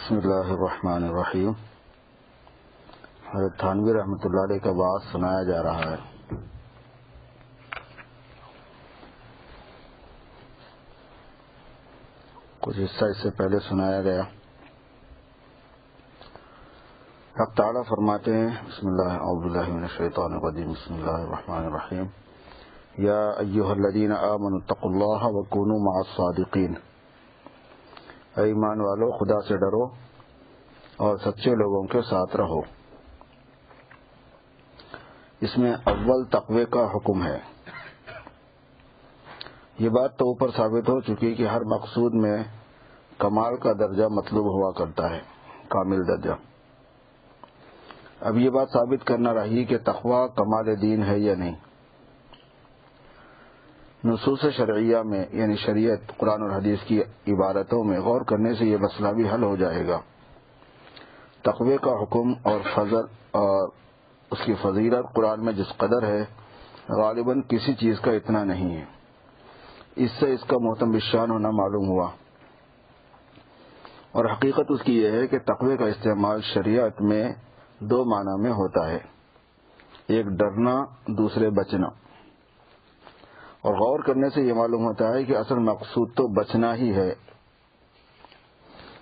بسم اللہ الرحمن الرحیم۔ حضرت تھانوی رحمۃ اللہ علیہ کا واعظ سنایا جا رہا ہے۔ کچھ حصہ اس سے پہلے سنایا گیا۔ حق تعالیٰ فرماتے ہیں بسم اللہ اعوذ باللہ من الشیطان الرجیم بسم اللہ الرحمن الرحیم یا ایھا الذین آمنوا اتقوا اللہ وکونوا مع الصادقین، اے ایمان والو خدا سے ڈرو اور سچے لوگوں کے ساتھ رہو۔ اس میں اول تقوی کا حکم ہے۔ یہ بات تو اوپر ثابت ہو چکی کہ ہر مقصود میں کمال کا درجہ مطلوب ہوا کرتا ہے، کامل درجہ۔ اب یہ بات ثابت کرنا رہی کہ تقوی کمال دین ہے یا نہیں۔ نصوص شرعیہ میں یعنی شریعت قرآن اور حدیث کی عبارتوں میں غور کرنے سے یہ مسئلہ بھی حل ہو جائے گا۔ تقوی کا حکم اور فضل اور اس کی فضیلت قرآن میں جس قدر ہے غالباً کسی چیز کا اتنا نہیں ہے۔ اس سے اس کا محتم بالشان ہونا معلوم ہوا، اور حقیقت اس کی یہ ہے کہ تقوی کا استعمال شریعت میں دو معنی میں ہوتا ہے، ایک ڈرنا، دوسرے بچنا۔ اور غور کرنے سے یہ معلوم ہوتا ہے کہ اصل مقصود تو بچنا ہی ہے،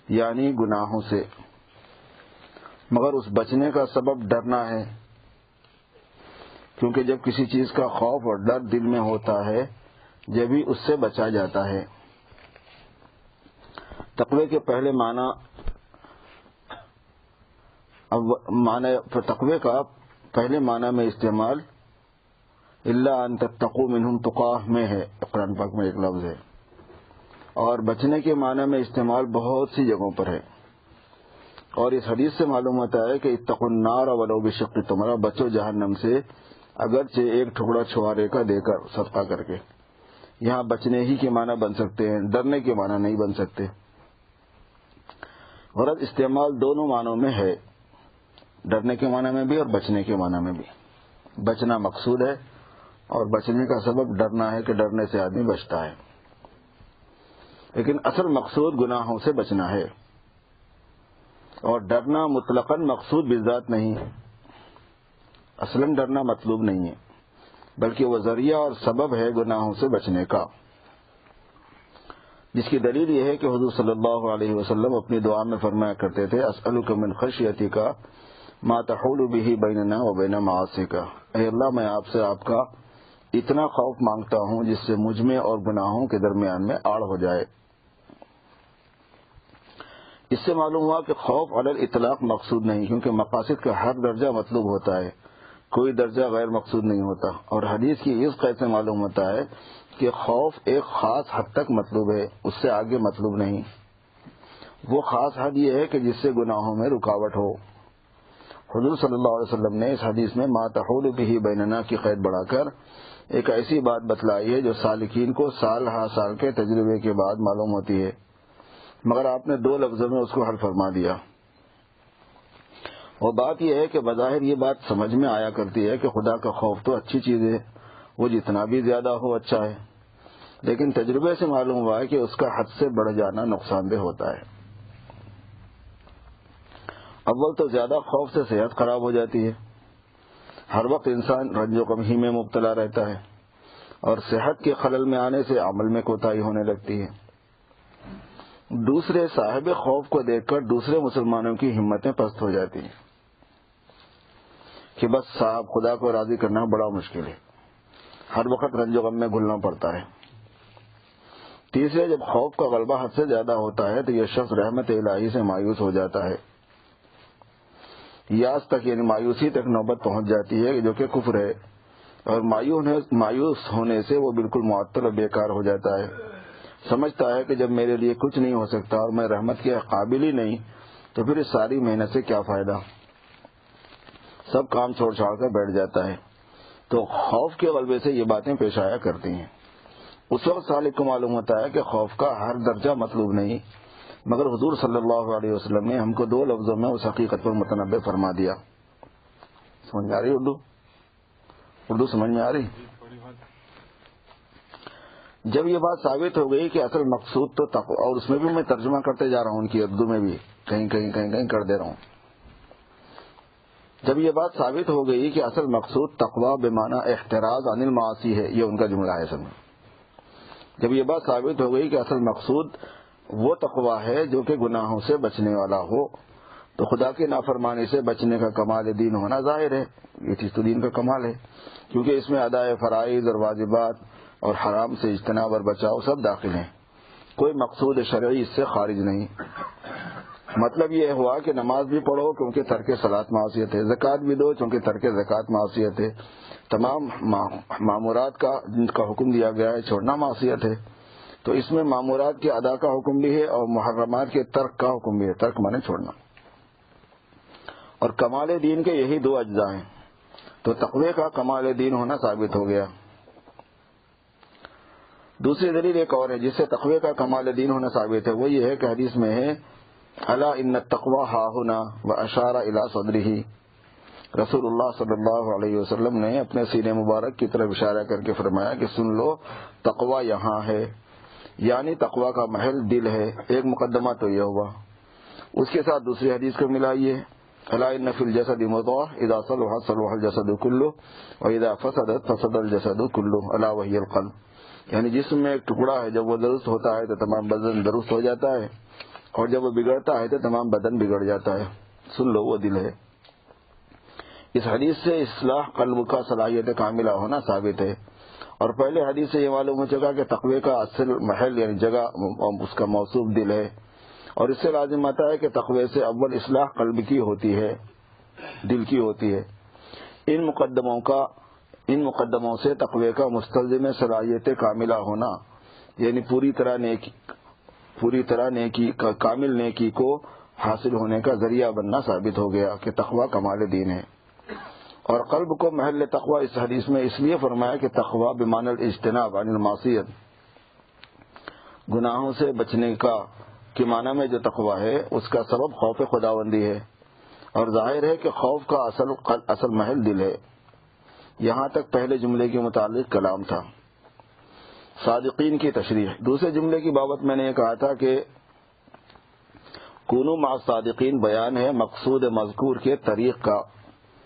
یعنی گناہوں سے، مگر اس بچنے کا سبب ڈرنا ہے، کیونکہ جب کسی چیز کا خوف اور ڈر دل میں ہوتا ہے جبھی اس سے بچا جاتا ہے۔ تقوی کے پہلے تقوی کا پہلے معنی میں استعمال الا ان تتقوا منہم تقاہ میں ہے، قرآن پاک میں ایک لفظ ہے، اور بچنے کے معنی میں استعمال بہت سی جگہوں پر ہے۔ اور اس حدیث سے معلوم ہوتا ہے کہ اتقوا النار ولو بشق تمرہ، بچو جہنم سے اگرچہ ایک ٹکڑا چھوارے کا دے کر، صدقہ کر کے۔ یہاں بچنے ہی کے معنی بن سکتے ہیں، ڈرنے کے معنی نہیں بن سکتے۔ غرض استعمال دونوں معنوں میں ہے، ڈرنے کے معنی میں بھی اور بچنے کے معنی میں بھی۔ بچنا مقصود ہے اور بچنے کا سبب ڈرنا ہے کہ ڈرنے سے آدمی بچتا ہے، لیکن اصل مقصود گناہوں سے بچنا ہے، اور ڈرنا مطلقاً مقصود بالذات نہیں، اصلاً ڈرنا مطلوب نہیں ہے، بلکہ وہ ذریعہ اور سبب ہے گناہوں سے بچنے کا، جس کی دلیل یہ ہے کہ حضور صلی اللہ علیہ وسلم اپنی دعا میں فرمایا کرتے تھے اسألک من خشیتک ما تحول به بیننا وبین معاصیک، اے اللہ میں آپ سے آپ کا اتنا خوف مانگتا ہوں جس سے مجھ میں اور گناہوں کے درمیان میں آڑ ہو جائے۔ اس سے معلوم ہوا کہ خوف علی الاطلاق مقصود نہیں، کیونکہ مقاصد کا ہر درجہ مطلوب ہوتا ہے، کوئی درجہ غیر مقصود نہیں ہوتا۔ اور حدیث کی اس قید سے معلوم ہوتا ہے کہ خوف ایک خاص حد تک مطلوب ہے، اس سے آگے مطلوب نہیں۔ وہ خاص حد یہ ہے کہ جس سے گناہوں میں رکاوٹ ہو۔ حضور صلی اللہ علیہ وسلم نے اس حدیث میں ما تحول به بیننا کی قید بڑھا کر ایک ایسی بات بتلائی ہے جو سالکین کو سال ہا سال کے تجربے کے بعد معلوم ہوتی ہے، مگر آپ نے دو لفظوں میں اس کو حل فرما دیا۔ اور بات یہ ہے کہ بظاہر یہ بات سمجھ میں آیا کرتی ہے کہ خدا کا خوف تو اچھی چیز ہے، وہ جتنا بھی زیادہ ہو اچھا ہے، لیکن تجربے سے معلوم ہوا ہے کہ اس کا حد سے بڑھ جانا نقصان دہ ہوتا ہے۔ اول تو زیادہ خوف سے صحت خراب ہو جاتی ہے، ہر وقت انسان رنج و غم ہی میں مبتلا رہتا ہے، اور صحت کے خلل میں آنے سے عمل میں کوتاہی ہونے لگتی ہے۔ دوسرے صاحب خوف کو دیکھ کر دوسرے مسلمانوں کی ہمتیں پست ہو جاتی ہیں کہ بس صاحب خدا کو راضی کرنا بڑا مشکل ہے، ہر وقت رنج و غم میں گھلنا پڑتا ہے۔ تیسرے جب خوف کا غلبہ حد سے زیادہ ہوتا ہے تو یہ شخص رحمت الہی سے مایوس ہو جاتا ہے، یاس تک یعنی مایوسی تک نوبت پہنچ جاتی ہے جو کہ کفر ہے، اور مایوس ہونے سے وہ بالکل معطل اور بیکار ہو جاتا ہے، سمجھتا ہے کہ جب میرے لیے کچھ نہیں ہو سکتا اور میں رحمت کے قابل ہی نہیں تو پھر اس ساری محنت سے کیا فائدہ، سب کام چھوڑ چھاڑ کر بیٹھ جاتا ہے۔ تو خوف کے غلبے سے یہ باتیں پیش آیا کرتی ہیں۔ اس وقت سالک کو معلوم ہوتا ہے کہ خوف کا ہر درجہ مطلوب نہیں، مگر حضور صلی اللہ علیہ وسلم نے ہم کو دو لفظوں میں اس حقیقت پر متنبہ فرما دیا۔ سمجھ میں آ رہی اردو سمجھ میں آ رہی؟ جب یہ بات ثابت ہو گئی کہ اصل مقصود تو تقوی، اور اس میں بھی میں ترجمہ کرتے جا رہا ہوں ان کی اردو میں بھی کہیں کہیں کہیں کہیں کر دے رہا ہوں، جب یہ بات ثابت ہو گئی کہ اصل مقصود تقوی بمعنی احتراز عن المعاصی ہے، یہ ان کا جملہ ہے سن، جب یہ بات ثابت ہو گئی کہ اصل مقصود وہ تقوی ہے جو کہ گناہوں سے بچنے والا ہو، تو خدا کی نافرمانی سے بچنے کا کمال دین ہونا ظاہر ہے، یہ چیز تو دین کا کمال ہے، کیونکہ اس میں ادائے فرائض اور واجبات اور حرام سے اجتناب اور بچاؤ سب داخل ہیں، کوئی مقصود شرعی اس سے خارج نہیں۔ مطلب یہ ہوا کہ نماز بھی پڑھو کیونکہ ترک صلاۃ معصیت ہے، زکوٰۃ بھی دو چونکہ ترک زکوٰۃ معصیت ہے، تمام مامورات کا جن کا حکم دیا گیا ہے چھوڑنا معصیت ہے، تو اس میں مامورات کے ادا کا حکم بھی ہے اور محرمات کے ترک کا حکم بھی ہے، ترک مانے چھوڑنا، اور کمال دین کے یہی دو اجزاء ہیں، تو تقوی کا کمال دین ہونا ثابت ہو گیا۔ دوسری دلیل ایک اور ہے جس سے تقوی کا کمال دین ہونا ثابت ہے، وہ یہ ہے کہ حدیث میں ہے الا ان التقوی ها هنا واشار الى صدره، رسول اللہ صلی اللہ علیہ وسلم نے اپنے سینے مبارک کی طرف اشارہ کر کے فرمایا کہ سن لو تقوی یہاں ہے، یعنی تقوی کا محل دل ہے۔ ایک مقدمہ تو یہ ہوا، اس کے ساتھ دوسری حدیث کو ملائیے، الا ان فی الجسد مضغہ اذا صلحت صلح الجسد كله واذا فسدت فسد الجسد كله الا وهي القلب، یعنی جسم میں ایک ٹکڑا ہے، جب وہ درست ہوتا ہے تو تمام بدن درست ہو جاتا ہے، اور جب وہ بگڑتا ہے تو تمام بدن بگڑ جاتا ہے، سن لو وہ دل ہے۔ اس حدیث سے اصلاح قلب کا صلاحیت کاملہ ہونا ثابت ہے، اور پہلے حدیث سے یہ معلوم ہو چکا کہ تقوی کا اصل محل یعنی جگہ اس کا موصوف دل ہے، اور اس سے لازم آتا ہے کہ تقوی سے اول اصلاح قلب کی ہوتی ہے، دل کی ہوتی ہے۔ ان مقدموں سے تقوی کا مستلزم صلاحیت کاملہ ہونا یعنی پوری طرح نیکی کامل نیکی کو حاصل ہونے کا ذریعہ بننا ثابت ہو گیا کہ تقوی کمال دین ہے۔ اور قلب کو محل تقوی اس حدیث میں اس لیے فرمایا کہ تقوی بمعنی الاجتناب عن المعصیت، گناہوں سے بچنے کا کے معنی میں جو تقوی ہے اس کا سبب خوف خداوندی ہے، اور ظاہر ہے کہ خوف کا اصل محل دل ہے۔ یہاں تک پہلے جملے کے متعلق کلام تھا۔ صادقین کی تشریح، دوسرے جملے کی بابت میں نے یہ کہا تھا کہ کونوا مع الصادقین بیان ہے مقصود مذکور کے طریق کا،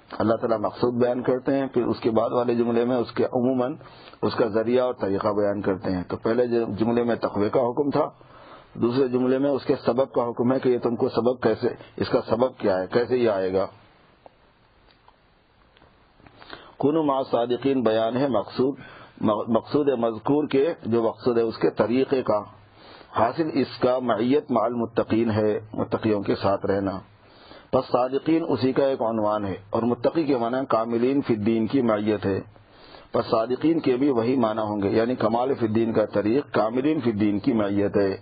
اللہ تعالیٰ مقصود بیان کرتے ہیں، پھر اس کے بعد والے جملے میں اس کے عموماً اس کا ذریعہ اور طریقہ بیان کرتے ہیں۔ تو پہلے جملے میں تقوی کا حکم تھا، دوسرے جملے میں اس کے سبب کا حکم ہے کہ یہ تم کو سبب کیسے، اس کا سبب کیا ہے، کیسے یہ آئے گا۔ کونوا مع الصادقین بیان ہے مقصود مذکور کے، جو مقصود ہے اس کے طریقے کا، حاصل اس کا معیت مع المتقین ہے، متقیوں کے ساتھ رہنا، پس صادقین اسی کا ایک عنوان ہے، اور متقی کے معنی کاملین فی الدین کی معیت ہے، پس صادقین کے بھی وہی معنی ہوں گے، یعنی کمال فی الدین کا طریق کاملین فی الدین کی معیت ہے،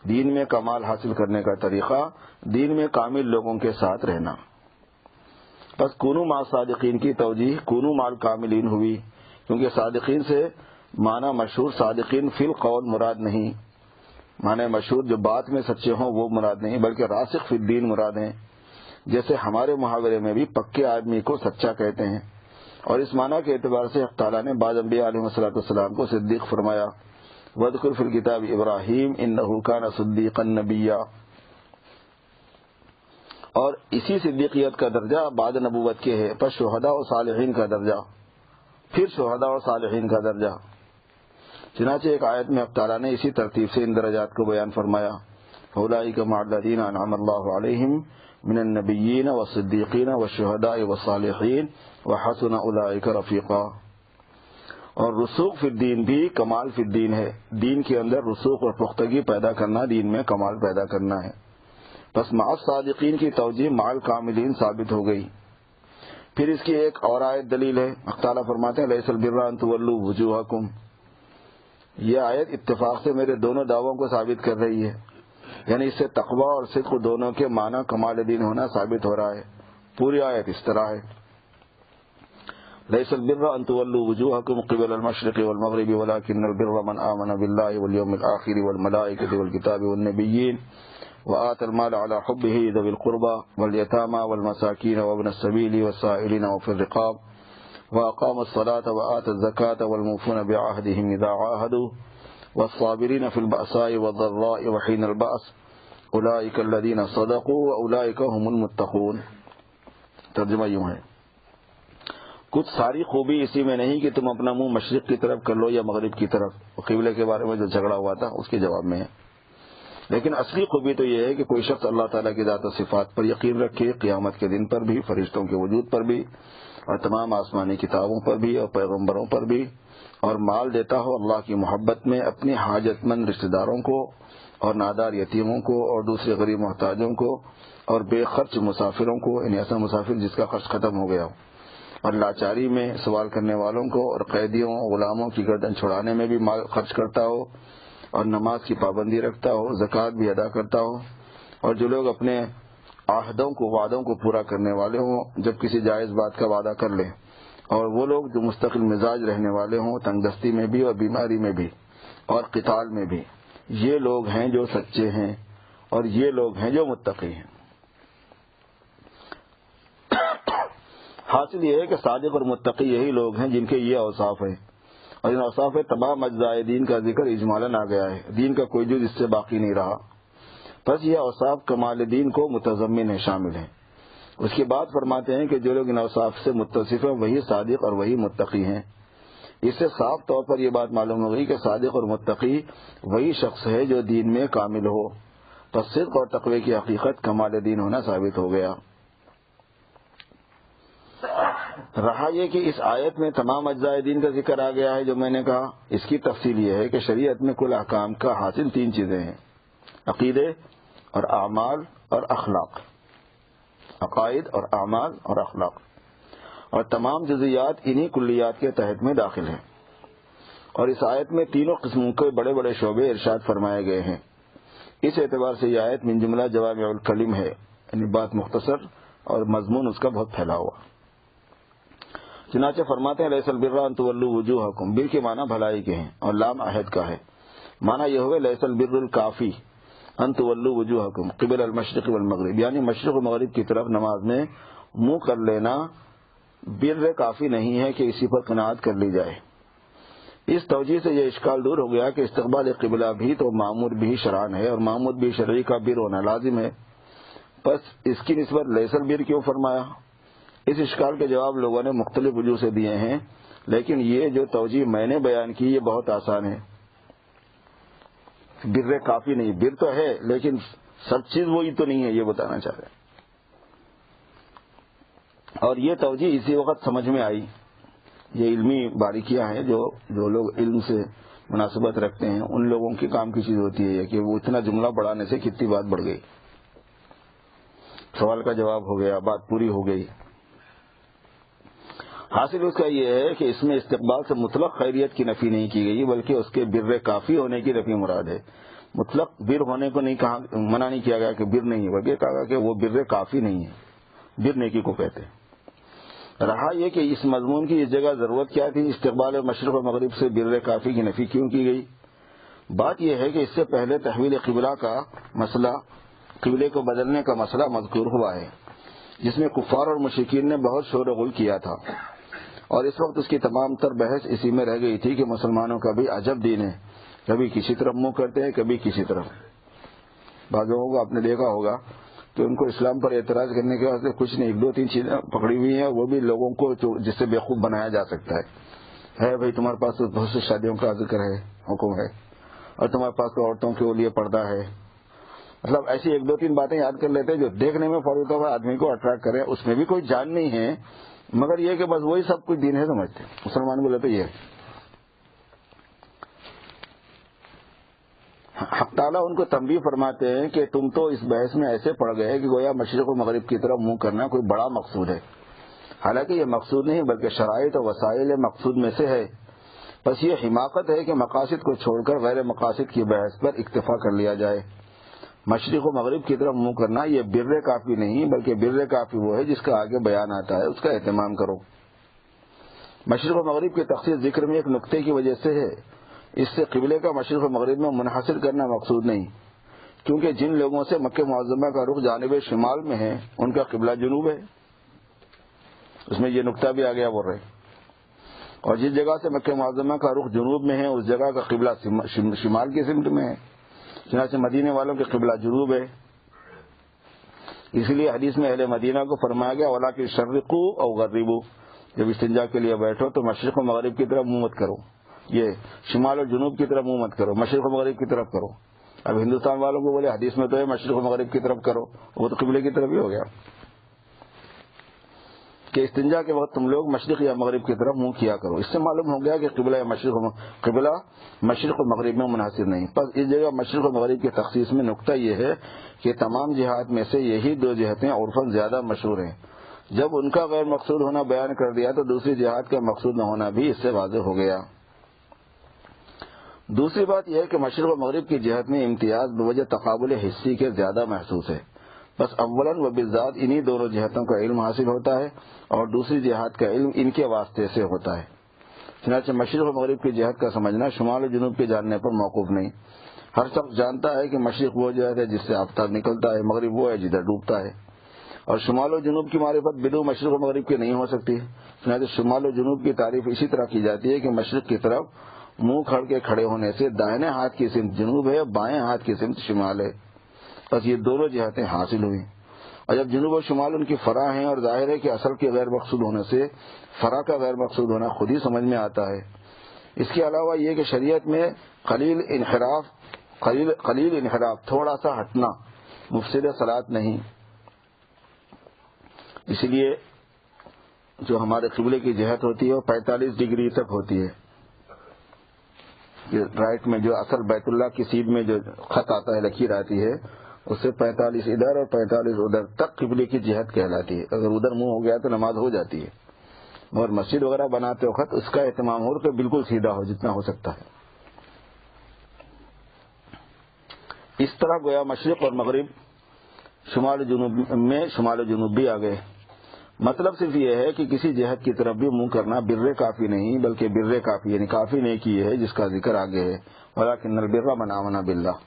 دین میں کمال حاصل کرنے کا طریقہ دین میں کامل لوگوں کے ساتھ رہنا۔ پس کونوا مع الصادقین کی توجیہ کونوا مع الکاملین ہوئی، کیونکہ صادقین سے معنی مشہور صادقین فی القول مراد نہیں، معنی مشہور جو بات میں سچے ہوں وہ مراد نہیں، بلکہ راسخ فی الدین مراد ہیں، جیسے ہمارے محاورے میں بھی پکے آدمی کو سچا کہتے ہیں، اور اس معنی کے اعتبار سے حق تعالیٰ نے بعض انبیاء علیہ الصلوۃ والسلام کو صدیق فرمایا، وَاذْكُرْ فِي الْكِتَابِ إِبْرَاهِيمَ إِنَّهُ كَانَ صِدِّيقًا نَبِيًّا، اور اسی صدیقیت کا درجہ بعد نبوت کے ہے، پس شہداء و صالحین کا درجہ، پھر شہداء و صالحین کا درجہ۔ چنانچہ ایک آیت میں حق تعالیٰ نے اسی ترتیب سے ان درجات کو بیان فرمایا، فَأُولَٰئِكَ مَعَ الَّذِينَ أَنْعَمَ اللَّهُ عَلَيْهِمْ مِنَ النَّبِيِّينَ وَالصِّدِّيقِينَ وَالشُّهَدَاءِ وَالصَّالِحِينَ وَحَسُنَ أُولَٰئِكَ رَفِيقًا۔ اور رسوخ فی الدین بھی کمال فی الدین ہے، دین کے اندر رسوخ اور پختگی پیدا کرنا دین میں کمال پیدا کرنا ہے۔ بس مع الصادقین کی توجیہ مع الکاملین ثابت ہو گئی۔ پھر اس کی ایک اور آیت دلیل ہے، حق تعالیٰ فرماتے ہیں لیس البر ان تولوا وجوہکم، یہ آیت اتفاق سے میرے دونوں دعووں کو ثابت کر رہی ہے، یعنی اس سے تقوی اور صدق دونوں کے معنی کمال دین ہونا ثابت ہو رہا ہے۔ پوری آیت اس طرح ہے، لیس البر ان تولوا وجوہکم قبل المشرق والمغرب ولكن البر من آمن بالله واليوم الآخر والملائکۃ والکتاب والنبیین وآتى المال على حبه ذوي القربى واليتامى والمساكين وابن السبيل والسائلين وفي الرقاب وأقاموا الصلاة وآتوا الزكاة والموفون بعهدهم إذا عاهدوا والصابرين في البأساء والضراء وحين البأس أولئك الذين صدقوا وأولئك هم المتقون. ترجمہ یوں ہے، کچھ ساری خوبی اسی میں نہیں کہ تم اپنا منہ مشرق کی طرف کر لو یا مغرب کی طرف. قبلے کے بارے میں جو جھگڑا ہوا تھا اس کے جواب میں ہے. لیکن اصلی خوبی تو یہ ہے کہ کوئی شخص اللہ تعالیٰ کی ذات و صفات پر یقین رکھے، قیامت کے دن پر بھی، فرشتوں کے وجود پر بھی، اور تمام آسمانی کتابوں پر بھی اور پیغمبروں پر بھی، اور مال دیتا ہو اللہ کی محبت میں اپنے حاجت مند رشتہ داروں کو اور نادار یتیموں کو اور دوسرے غریب محتاجوں کو اور بے خرچ مسافروں کو، یعنی ایسا مسافر جس کا خرچ ختم ہو گیا، اور لاچاری میں سوال کرنے والوں کو اور قیدیوں غلاموں کی گردن چھڑانے میں بھی مال خرچ کرتا ہو، اور نماز کی پابندی رکھتا ہو، زکوٰۃ بھی ادا کرتا ہو، اور جو لوگ اپنے عہدوں کو وعدوں کو پورا کرنے والے ہوں جب کسی جائز بات کا وعدہ کر لیں، اور وہ لوگ جو مستقل مزاج رہنے والے ہوں تنگ دستی میں بھی اور بیماری میں بھی اور قتال میں بھی، یہ لوگ ہیں جو سچے ہیں اور یہ لوگ ہیں جو متقی ہیں. حاصل یہ ہے کہ صادق اور متقی یہی لوگ ہیں جن کے یہ اوصاف ہیں، اور ان اوصاف تمام اجزاء دین کا ذکر اجمالاً آ گیا ہے. دین کا کوئی جز اس سے باقی نہیں رہا. بس یہ اوصاف کمال دین کو متضمن ہے، شامل ہیں. اس کے بعد فرماتے ہیں کہ جو لوگ ان اوصاف سے متصف ہیں وہی صادق اور وہی متقی ہیں. اس سے صاف طور پر یہ بات معلوم ہو گئی کہ صادق اور متقی وہی شخص ہے جو دین میں کامل ہو. پس صدق اور تقوی کی حقیقت کمال دین ہونا ثابت ہو گیا. رہا یہ کہ اس آیت میں تمام اجزاء دین کا ذکر آ گیا ہے جو میں نے کہا، اس کی تفصیل یہ ہے کہ شریعت میں کل احکام کا حاصل تین چیزیں ہیں: عقیدے اور اعمال اور اخلاق. عقائد اور اعمال اور اخلاق، اور تمام جزیات انہی کلیات کے تحت میں داخل ہیں. اور اس آیت میں تینوں قسموں کے بڑے بڑے شعبے ارشاد فرمائے گئے ہیں. اس اعتبار سے یہ آیت من جملہ جوامع الکلم ہے، یعنی بات مختصر اور مضمون اس کا بہت پھیلا ہوا. چنانچہ فرماتے ہیں لیس البر ان تولوا وجوہکم، بر کے معنی بھلائی کے ہیں اور لام عہد کا ہے. معنی یہ ہوئے لیس البر الکافی ان تولوا وجوہکم قبل المشرق والمغرب، یعنی مشرق و مغرب کی طرف نماز میں منہ کر لینا بر کافی نہیں ہے کہ اسی پر قناعت کر لی جائے. اس توجہ سے یہ اشکال دور ہو گیا کہ استقبال قبلہ بھی تو معمور بھی شرعن ہے اور معمور بھی شرعی کا بر ہونا لازم ہے، پس اس کی نسبت لیس البر کیوں فرمایا؟ اس اشکال کے جواب لوگوں نے مختلف وجوہ سے دیے ہیں، لیکن یہ جو توجہ میں نے بیان کی یہ بہت آسان ہے. بر کافی نہیں، بر تو ہے لیکن سب چیز وہی تو نہیں ہے، یہ بتانا چاہ رہے ہیں. اور یہ توجہ اسی وقت سمجھ میں آئی. یہ علمی باریکیاں ہیں جو لوگ علم سے مناسبت رکھتے ہیں ان لوگوں کی کام کی چیز ہوتی ہے کہ وہ اتنا جملہ بڑھانے سے کتنی بات بڑھ گئی، سوال کا جواب ہو گیا، بات پوری ہو گئی. حاصل اس کا یہ ہے کہ اس میں استقبال سے مطلق خیریت کی نفی نہیں کی گئی بلکہ اس کے بر کافی ہونے کی نفی مراد ہے. مطلق بر ہونے کو نہیں کہا، منع نہیں کیا گیا کہ بر نہیں، بلکہ کہا کہ وہ بر کافی نہیں ہے، بر نیکی کو کہتے ہیں. رہا یہ کہ اس مضمون کی اس جگہ ضرورت کیا تھی، استقبال مشرق و مغرب سے بر کافی کی نفی کیوں کی گئی؟ بات یہ ہے کہ اس سے پہلے تحویل قبلہ کا مسئلہ، قبلے کو بدلنے کا مسئلہ مذکور ہوا ہے جس میں کفار اور مشرکین نے بہت شور و غل کیا تھا، اور اس وقت اس کی تمام تر بحث اسی میں رہ گئی تھی کہ مسلمانوں کا بھی عجب دین ہے، کبھی کسی طرف منہ کرتے ہیں کبھی کسی طرف. بعض لوگوں کو آپ نے دیکھا ہوگا کہ ان کو اسلام پر اعتراض کرنے کے واسطے کچھ نہیں، ایک دو تین چیزیں پکڑی ہوئی ہیں، وہ بھی لوگوں کو جس سے بیوقوف بنایا جا سکتا ہے بھائی تمہارے پاس تو بہت سی شادیوں کا ذکر ہے، حکم ہے، اور تمہارے پاس تو عورتوں کے لیے پردہ ہے. مطلب ایسی ایک دو تین باتیں یاد کر لیتے ہیں جو دیکھنے میں فوری طور پر آدمی کو اٹریکٹ کرے، اس میں بھی کوئی جان نہیں ہے مگر یہ کہ بس وہی سب کچھ دین ہے سمجھتے ہیں. مسلمان بولے تو یہ حق تعالیٰ ان کو تنبیہ فرماتے ہیں کہ تم تو اس بحث میں ایسے پڑ گئے کہ گویا مشرق و مغرب کی طرف منہ کرنا کوئی بڑا مقصود ہے، حالانکہ یہ مقصود نہیں بلکہ شرائط و وسائل مقصود میں سے ہے. بس یہ حماقت ہے کہ مقاصد کو چھوڑ کر غیر مقاصد کی بحث پر اکتفا کر لیا جائے. مشرق و مغرب کی طرف منہ کرنا یہ بر کافی نہیں بلکہ بر کافی وہ ہے جس کا آگے بیان آتا ہے، اس کا اہتمام کرو. مشرق و مغرب کی تخصیص ذکر میں ایک نقطے کی وجہ سے ہے، اس سے قبلے کا مشرق و مغرب میں منحصر کرنا مقصود نہیں، کیونکہ جن لوگوں سے مکہ معظمہ کا رخ جانب شمال میں ہے ان کا قبلہ جنوب ہے. اس میں یہ نقطہ بھی آ گیا بول رہے. اور جس جگہ سے مکہ معظمہ کا رخ جنوب میں ہے اس جگہ کا قبلہ شمال کی سمت میں ہے، چنانچہ مدینے والوں کے قبلہ جنوب ہے. اس لیے حدیث میں اہل مدینہ کو فرمایا گیا وَلَٰكِن شَرِّقُوا أَوْ غَرِّبُوا، جب استنجا کے لیے بیٹھو تو مشرق و مغرب کی طرف منہ مت کرو، یہ شمال اور جنوب کی طرف منہ مت کرو، مشرق و مغرب کی طرف کرو. اب ہندوستان والوں کو بولے حدیث میں تو ہے مشرق و مغرب کی طرف کرو، وہ تو قبلے کی طرف ہی ہو گیا کہ استنجا کے وقت تم لوگ مشرق یا مغرب کی طرف منہ کیا کرو. اس سے معلوم ہو گیا کہ قبلہ مشرق و مغرب میں منحصر نہیں. بس اس جگہ مشرق و مغرب کی تخصیص میں نقطہ یہ ہے کہ تمام جہات میں سے یہی دو جہتیں عرفاً زیادہ مشہور ہیں. جب ان کا غیر مقصود ہونا بیان کر دیا تو دوسری جہات کا مقصود نہ ہونا بھی اس سے واضح ہو گیا. دوسری بات یہ ہے کہ مشرق و مغرب کی جہت میں امتیاز بوجہ تقابل حصی کے زیادہ محسوس ہے. بس اولاً و بالذات انہی دونوں جہتوں کا علم حاصل ہوتا ہے اور دوسری جہات کا علم ان کے واسطے سے ہوتا ہے. چنانچہ مشرق و مغرب کی جہت کا سمجھنا شمال و جنوب کے جاننے پر موقوف نہیں. ہر شخص جانتا ہے کہ مشرق وہ جہت ہے جس سے آفتاب نکلتا ہے، مغرب وہ ہے جدھر ڈوبتا ہے، اور شمال و جنوب کی معرفت بدون مشرق و مغرب کے نہیں ہو سکتی. چنانچہ شمال و جنوب کی تعریف اسی طرح کی جاتی ہے کہ مشرق کی طرف منہ کھڑ کے کھڑے ہونے سے دائیں ہاتھ کی سمت جنوب ہے، بائیں ہاتھ کی سمت شمال ہے. بس یہ دونوں جہتیں حاصل ہوئی. اور جب جنوب و شمال ان کی فرع ہیں اور ظاہر ہے کہ اصل کے غیر مقصود ہونے سے فرع کا غیر مقصود ہونا خود ہی سمجھ میں آتا ہے. اس کے علاوہ یہ کہ شریعت میں قلیل انحراف تھوڑا سا ہٹنا مفسد صلاۃ نہیں. اس لیے جو ہمارے قبلے کی جہت ہوتی ہے وہ 45 ڈگری تک ہوتی ہے. رائٹ میں جو اصل بیت اللہ کی سیدھ میں جو خط آتا ہے، لکیر آتی ہے، اس سے 45 ادھر اور 45 ادھر تک قبلے کی جہت کہلاتی ہے. اگر ادھر منہ ہو گیا تو نماز ہو جاتی ہے، اور مسجد وغیرہ بناتے وقت اس کا اہتمام ہو کہ بالکل سیدھا ہو جتنا ہو سکتا ہے. اس طرح گویا مشرق اور مغرب شمال و جنوب بھی آ گئے. مطلب صرف یہ ہے کہ کسی جہت کی طرف بھی منہ کرنا بر کافی نہیں، بلکہ بر کافی یعنی کافی نہیں کی ہے جس کا ذکر آگے ہے. وَلَٰكِنَّ الْبِرَّ مَنْ آمَنَ بِاللَّهِ.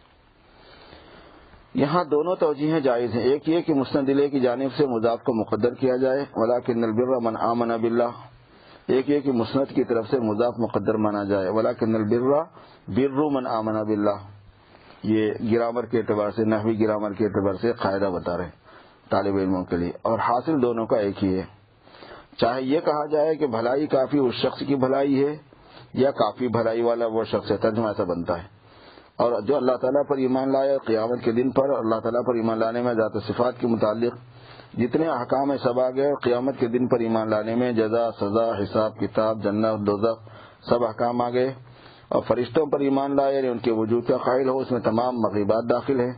یہاں دونوں توجیہیں جائز ہیں. ایک یہ کہ مسند الیہ کی جانب سے مضاف کو مقدر کیا جائے وَلَٰكِنَّ الْبِرَّ مَنْ آمَنَ بِاللَّهِ. ایک یہ کہ مسند کی طرف سے مضاف مقدر مانا جائے وَلَٰكِنَّ الْبِرَّ بِرُّ مَنْ آمَنَ بِاللَّهِ. یہ گرامر کے اعتبار سے، نحوی گرامر کے اعتبار سے قاعدہ بتا رہے ہیں طالب علموں کے لیے، اور حاصل دونوں کا ایک ہی ہے. چاہے یہ کہا جائے کہ بھلائی کافی اس شخص کی بھلائی ہے یا کافی بھلائی والا وہ شخص ہے، ترجمہ ایسا بنتا ہے. اور جو اللہ تعالیٰ پر ایمان لائے قیامت کے دن پر اللہ تعالیٰ پر ایمان لانے میں ذات و صفات کے متعلق جتنے احکام ہیں سب آگئے، اور قیامت کے دن پر ایمان لانے میں جزا، سزا، حساب کتاب، جنت، دوزخ سب احکام آگئے. اور فرشتوں پر ایمان لائے یعنی ان کے وجود کا قائل ہو، اس میں تمام مغیبات داخل ہیں.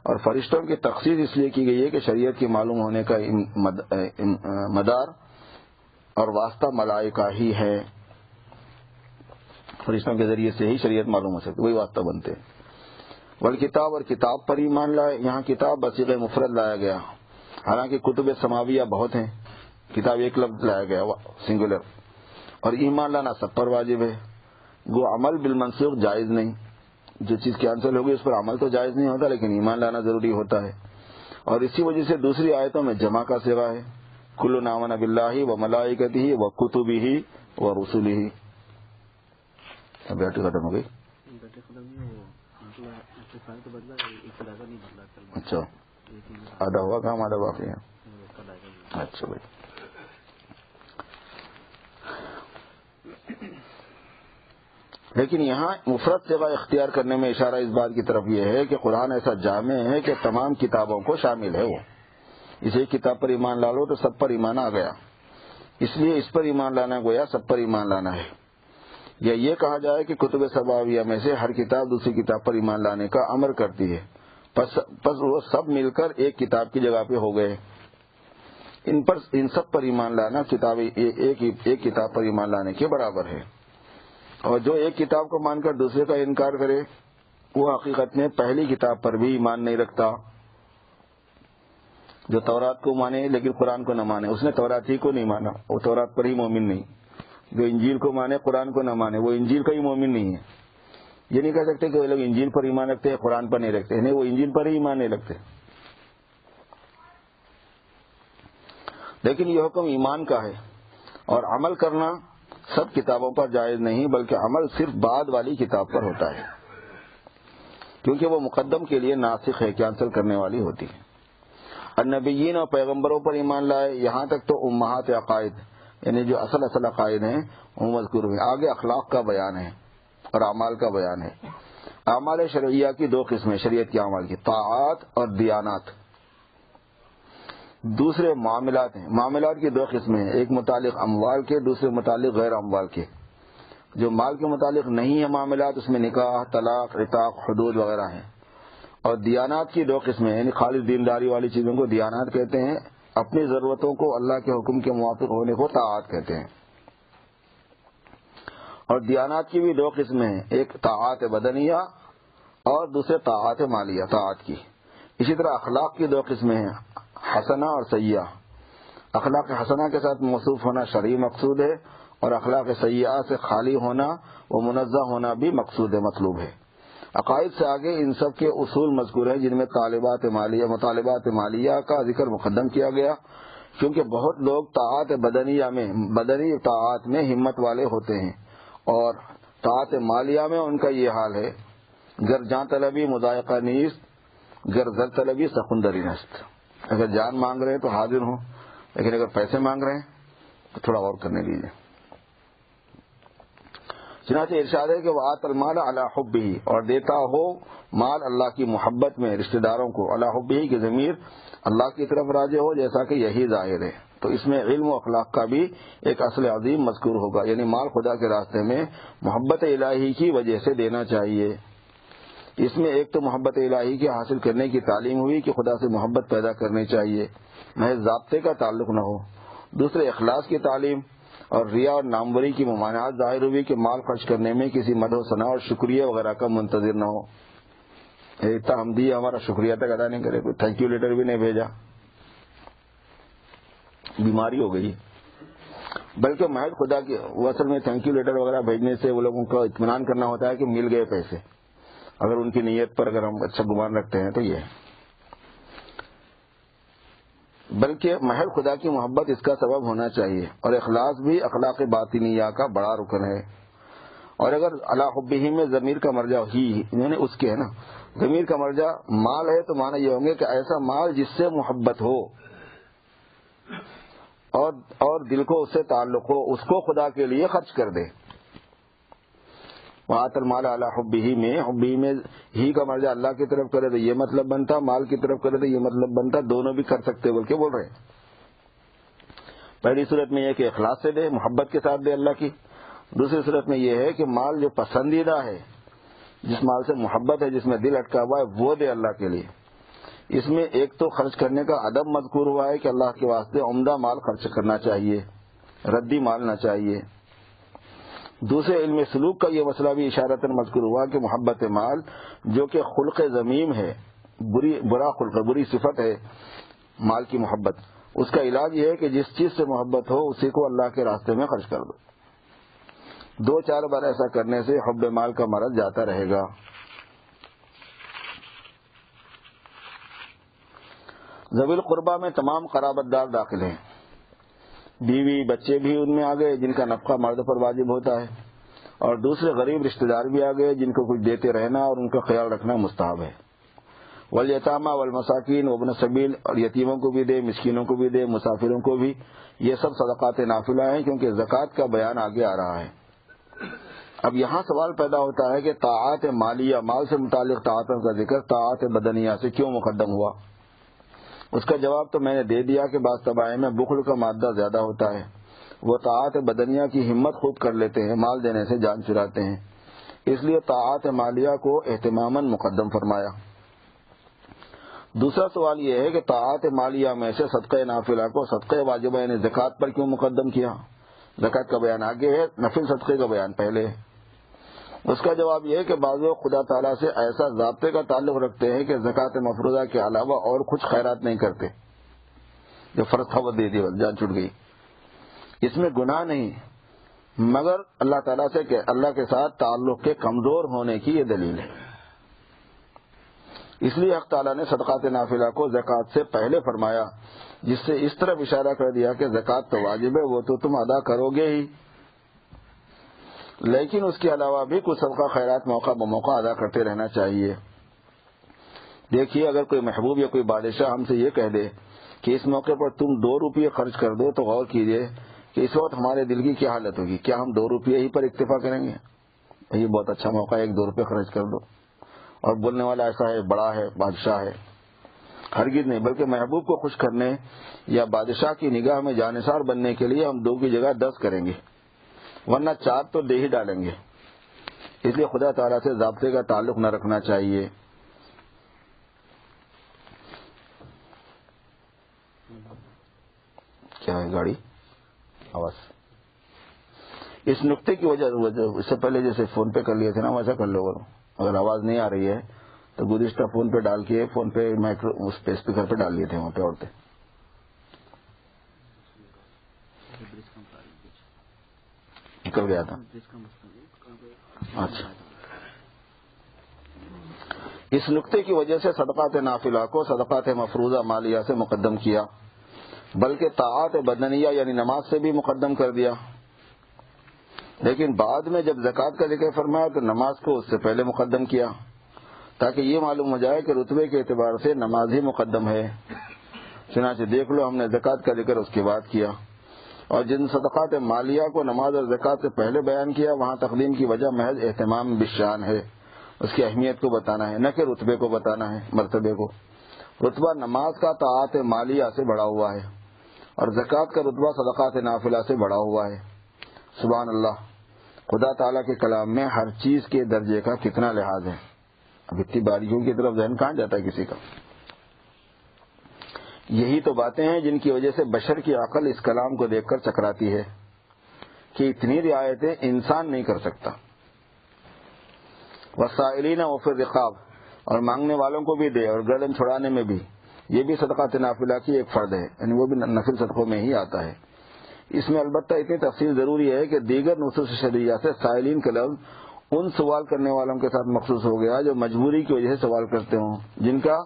اور فرشتوں کی تخصیص اس لیے کی گئی ہے کہ شریعت کی معلوم ہونے کا مدار اور واسطہ ملائکہ ہی ہے. فرشتوں کے ذریعے سے ہی شریعت معلوم ہو سکتی، وہی واسطہ بنتے ہیں. والکتاب، اور کتاب پر ایمان لائے. یہاں کتاب بصیغہ مفرد لایا گیا، حالانکہ کتب سماویہ بہت ہیں، کتاب ایک لفظ لایا گیا سنگولر. اور ایمان لانا سب پر واجب ہے. وہ عمل بالمنسوخ جائز نہیں، جو چیز کینسل ہوگی اس پر عمل تو جائز نہیں ہوتا، لیکن ایمان لانا ضروری ہوتا ہے. اور اسی وجہ سے دوسری آیتوں میں جمع کا صیغہ ہے، کل آمن باللہ و ملائکتہ و کتبہ و رسلہ. اب بیٹی ختم ہو گئی. اچھا آدھا ہوا کام، آدھا باقی ہے. اچھا بھائی. لیکن یہاں مفرد صیغہ اختیار کرنے میں اشارہ اس بات کی طرف یہ ہے کہ قرآن ایسا جامع ہے کہ تمام کتابوں کو شامل ہے. وہ اسے کتاب پر ایمان لا لو تو سب پر ایمان آ گیا، اس لیے اس پر ایمان لانا گویا سب پر ایمان لانا ہے. یا یہ کہا جائے کہ کتب سماویہ میں سے ہر کتاب دوسری کتاب پر ایمان لانے کا امر کرتی ہے، پس وہ سب مل کر ایک کتاب کی جگہ پہ ہو گئے. ان سب پر ایمان لانا ایک کتاب پر ایمان لانے کے برابر ہے. اور جو ایک کتاب کو مان کر دوسرے کا انکار کرے وہ حقیقت میں پہلی کتاب پر بھی ایمان نہیں رکھتا. جو تورات کو مانے لیکن قرآن کو نہ مانے، اس نے تورات ہی کو نہیں مانا، وہ تورات پر ہی مومن نہیں. جو انجیل کو مانے قرآن کو نہ مانے وہ انجیل کا ہی مومن نہیں ہے. یہ نہیں کہہ سکتے کہ وہ لوگ انجیل پر ایمان رکھتے ہیں قرآن پر نہیں رکھتے، نہیں، وہ انجیل پر ہی ایمان نہیں رکھتے. لیکن یہ حکم ایمان کا ہے اور عمل کرنا سب کتابوں پر جائز نہیں، بلکہ عمل صرف بعد والی کتاب پر ہوتا ہے، کیونکہ وہ مقدم کے لیے ناسخ ہے، کینسل کرنے والی ہوتی ہے۔ النبیین اور پیغمبروں پر ایمان لائے، یہاں تک تو امہات عقائد یعنی جو اصل عقائد ہیں وہ مذکور ہوئے۔ آگے اخلاق کا بیان ہے اور اعمال کا بیان ہے۔ اعمال شرعیہ کی دو قسمیں، شریعت کے اعمال کی، طاعات اور دیانات۔ دوسرے معاملات ہیں، معاملات کی دو قسمیں ہیں، ایک متعلق اموال کے، دوسرے متعلق غیر اموال کے۔ جو مال کے متعلق نہیں ہے معاملات، اس میں نکاح، طلاق، عتاق، حدود وغیرہ ہیں۔ اور دیانات کی دو قسمیں ہیں، یعنی خالص دینداری والی چیزوں کو دیانات کہتے ہیں، اپنی ضرورتوں کو اللہ کے حکم کے موافق ہونے کو طاعات کہتے ہیں۔ اور دیانات کی بھی دو قسمیں ہیں، ایک طاعات بدنیہ اور دوسرے طاعات مالیہ، طاعت کی۔ اسی طرح اخلاق کی دو قسمیں ہیں، حسنہ اور سیئہ۔ اخلاق حسنہ کے ساتھ موصوف ہونا شرعی مقصود ہے، اور اخلاق سیئہ سے خالی ہونا و منزہ ہونا بھی مقصود ہے، مطلوب ہے۔ عقائد سے آگے ان سب کے اصول مذکور ہیں، جن میں مطالبات مالیہ کا ذکر مقدم کیا گیا، کیونکہ بہت لوگ طاعات بدنی طاعات میں ہمت والے ہوتے ہیں، اور طاعت مالیہ میں ان کا یہ حال ہے، گر جان طلبی مضائقہ نیست، گر زر طلبی سخندری نست۔ اگر جان مانگ رہے ہیں تو حاضر ہوں، لیکن اگر پیسے مانگ رہے ہیں تو تھوڑا اور کرنے دیجیے۔ چنانچہ ارشاد ہے کہ وآت المال علی حبہ، اور دیتا ہو مال اللہ کی محبت میں رشتہ داروں کو، علی حبہ کی ضمیر اللہ کی طرف راجع ہو، جیسا کہ یہی ظاہر ہے۔ تو اس میں علم و اخلاق کا بھی ایک اصل عظیم مذکور ہوگا، یعنی مال خدا کے راستے میں محبت الہی کی وجہ سے دینا چاہیے۔ اس میں ایک تو محبت الہی کے حاصل کرنے کی تعلیم ہوئی کہ خدا سے محبت پیدا کرنی چاہیے، محض ضابطے کا تعلق نہ ہو۔ دوسرے اخلاص کی تعلیم اور ریا اور ناموری کی ممانعت ظاہر ہوئی کہ مال خرچ کرنے میں کسی مدح و ثناء اور شکریہ وغیرہ کا منتظر نہ ہو، اتنا ہم دیے ہمارا شکریہ تک ادا نہیں کرے، کوئی تھینک یو لیٹر بھی نہیں بھیجا، بیماری ہو گئی۔ بلکہ محض خدا کی اصل میں تھینک یو لیٹر وغیرہ بھیجنے سے وہ لوگوں کو اطمینان کرنا ہوتا ہے کہ مل گئے پیسے، اگر ان کی نیت پر اگر ہم اچھا گمان رکھتے ہیں تو یہ ہے، بلکہ محض خدا کی محبت اس کا سبب ہونا چاہیے۔ اور اخلاص بھی اخلاق باطنیہ کا بڑا رکن ہے۔ اور اگر علی حبہ میں ضمیر کا مرجع یعنی اس کے ہے نا، ضمیر کا مرجع مال ہے تو معنی یہ ہوں گے کہ ایسا مال جس سے محبت ہو اور دل کو اس سے تعلق ہو، اس کو خدا کے لیے خرچ کر دے۔ وآت المال علی حبہ میں ہی کا مرجع اللہ کی طرف کرے تو یہ مطلب بنتا، مال کی طرف کرے تو یہ مطلب بنتا، دونوں بھی کر سکتے بول کے بول رہے ہیں۔ پہلی صورت میں یہ کہ اخلاص سے دے، محبت کے ساتھ دے اللہ کی۔ دوسری صورت میں یہ ہے کہ مال جو پسندیدہ ہے، جس مال سے محبت ہے، جس میں دل اٹکا ہوا ہے، وہ دے اللہ کے لیے۔ اس میں ایک تو خرچ کرنے کا ادب مذکور ہوا ہے کہ اللہ کے واسطے عمدہ مال خرچ کرنا چاہیے، ردی مال نہ چاہیے۔ دوسرے علم سلوک کا یہ مسئلہ بھی اشارتاً مذکور ہوا کہ محبت مال جو کہ خلق ذمیم ہے، برا خلق، بری صفت ہے مال کی محبت، اس کا علاج یہ ہے کہ جس چیز سے محبت ہو اسی کو اللہ کے راستے میں خرچ کر دو۔ 2-4 بار ایسا کرنے سے حب مال کا مرض جاتا رہے گا۔ ذوی القربہ میں تمام قرابت دار داخل ہیں، بیوی بچے بھی ان میں آ گئے جن کا نفقہ مرد پر واجب ہوتا ہے، اور دوسرے غریب رشتہ دار بھی آ گئے جن کو کچھ دیتے رہنا اور ان کا خیال رکھنا مستحب ہے۔ والیتامى والمساکین وابن السبیل، اور یتیموں کو بھی دے، مسکینوں کو بھی دے، مسافروں کو بھی، یہ سب صدقات نافلہ ہیں کیونکہ زکوٰۃ کا بیان آگے آ رہا ہے۔ اب یہاں سوال پیدا ہوتا ہے کہ طاعات مالیہ، مال سے متعلق طاعتوں کا ذکر طاعات بدنیہ سے کیوں مقدم ہوا؟ اس کا جواب تو میں نے دے دیا کہ بعض طبائع میں بخل کا مادہ زیادہ ہوتا ہے، وہ طاعات بدنیہ کی ہمت خوب کر لیتے ہیں، مال دینے سے جان چراتے ہیں، اس لیے طاعات مالیہ کو اہتماماً مقدم فرمایا۔ دوسرا سوال یہ ہے کہ طاعات مالیہ میں سے صدقہ نافلہ کو صدقہ واجبہ یعنی زکوٰۃ پر کیوں مقدم کیا؟ زکوٰۃ کا بیان آگے ہے، نفل صدقے کا بیان پہلے ہے۔ اس کا جواب یہ ہے کہ بعض لوگ خدا تعالیٰ سے ایسا ضابطے کا تعلق رکھتے ہیں کہ زکوٰۃ مفروضہ کے علاوہ اور کچھ خیرات نہیں کرتے، جو فرض تھا وہ دے دی، جان چھوٹ گئی۔ اس میں گناہ نہیں، مگر اللہ تعالیٰ سے کہ اللہ کے ساتھ تعلق کے کمزور ہونے کی یہ دلیل ہے۔ اس لیے حق تعالیٰ نے صدقات نافلہ کو زکوٰۃ سے پہلے فرمایا، جس سے اس طرف اشارہ کر دیا کہ زکوٰۃ تو واجب ہے، وہ تو تم ادا کرو گے ہی، لیکن اس کے علاوہ بھی کچھ صدقہ خیرات موقع بموقع ادا کرتے رہنا چاہیے۔ دیکھیے اگر کوئی محبوب یا کوئی بادشاہ ہم سے یہ کہہ دے کہ اس موقع پر تم 2 روپے خرچ کر دو، تو غور کیجئے کہ اس وقت ہمارے دل کی کیا حالت ہوگی۔ کیا ہم 2 روپے ہی پر اکتفا کریں گے؟ یہ بہت اچھا موقع ہے، 1-2 روپے خرچ کر دو، اور بولنے والا ایسا ہے، بڑا ہے، بادشاہ ہے؟ ہرگز نہیں، بلکہ محبوب کو خوش کرنے یا بادشاہ کی نگاہ میں جانثار بننے کے لیے ہم 2 کی جگہ 10 کریں گے، ورنہ 4 تو دے ہی ڈالیں گے۔ اس لیے خدا تعالیٰ سے ضابطے کا تعلق نہ رکھنا چاہیے۔ کیا ہے گاڑی آواز؟ اس نقطے کی وجہ اس سے پہلے جیسے فون پہ کر لیے تھے نا، ویسا کر لو۔ اگر آواز نہیں آ رہی ہے تو گزشتہ فون پہ ڈال کے فون پہ اس پہ اسپیکر پہ ڈال لیے تھے، وہاں پہ عورتیں نکل گیا تھا۔ اچھا، اس نقطے کی وجہ سے صدقات نافلہ کو صدقات مفروضہ مالیہ سے مقدم کیا، بلکہ طاعات بدنیہ یعنی نماز سے بھی مقدم کر دیا۔ لیکن بعد میں جب زکوٰۃ کا ذکر فرمایا تو نماز کو اس سے پہلے مقدم کیا، تاکہ یہ معلوم ہو جائے کہ رتبے کے اعتبار سے نماز ہی مقدم ہے۔ چنانچہ دیکھ لو، ہم نے زکوٰۃ کا ذکر اس کے بعد کیا، اور جن صدقات مالیہ کو نماز اور زکوٰۃ سے پہلے بیان کیا، وہاں تقدیم کی وجہ محض اہتمام بالشان ہے، اس کی اہمیت کو بتانا ہے، نہ کہ رتبے کو بتانا ہے، مرتبے کو۔ رتبہ نماز کا طاعات مالیہ سے بڑھا ہوا ہے، اور زکوٰۃ کا رتبہ صدقات نافلہ سے بڑھا ہوا ہے۔ سبحان اللہ، خدا تعالیٰ کے کلام میں ہر چیز کے درجے کا کتنا لحاظ ہے۔ اب اتنی باریکیوں کی طرف ذہن کہاں جاتا ہے کسی کا؟ یہی تو باتیں ہیں جن کی وجہ سے بشر کی عقل اس کلام کو دیکھ کر چکراتی ہے کہ اتنی رعایتیں انسان نہیں کر سکتا۔ وسائلین وفی الرقاب، اور مانگنے والوں کو بھی دے اور گردن چھڑانے میں بھی، یہ بھی صدقات نافلہ کی ایک فرد ہے، یعنی وہ بھی نفل صدقوں میں ہی آتا ہے۔ اس میں البتہ اتنی تفصیل ضروری ہے کہ دیگر نصوص شرعیہ سے سائلین کا لفظ ان سوال کرنے والوں کے ساتھ مخصوص ہو گیا جو مجبوری کی وجہ سے سوال کرتے ہوں، جن کا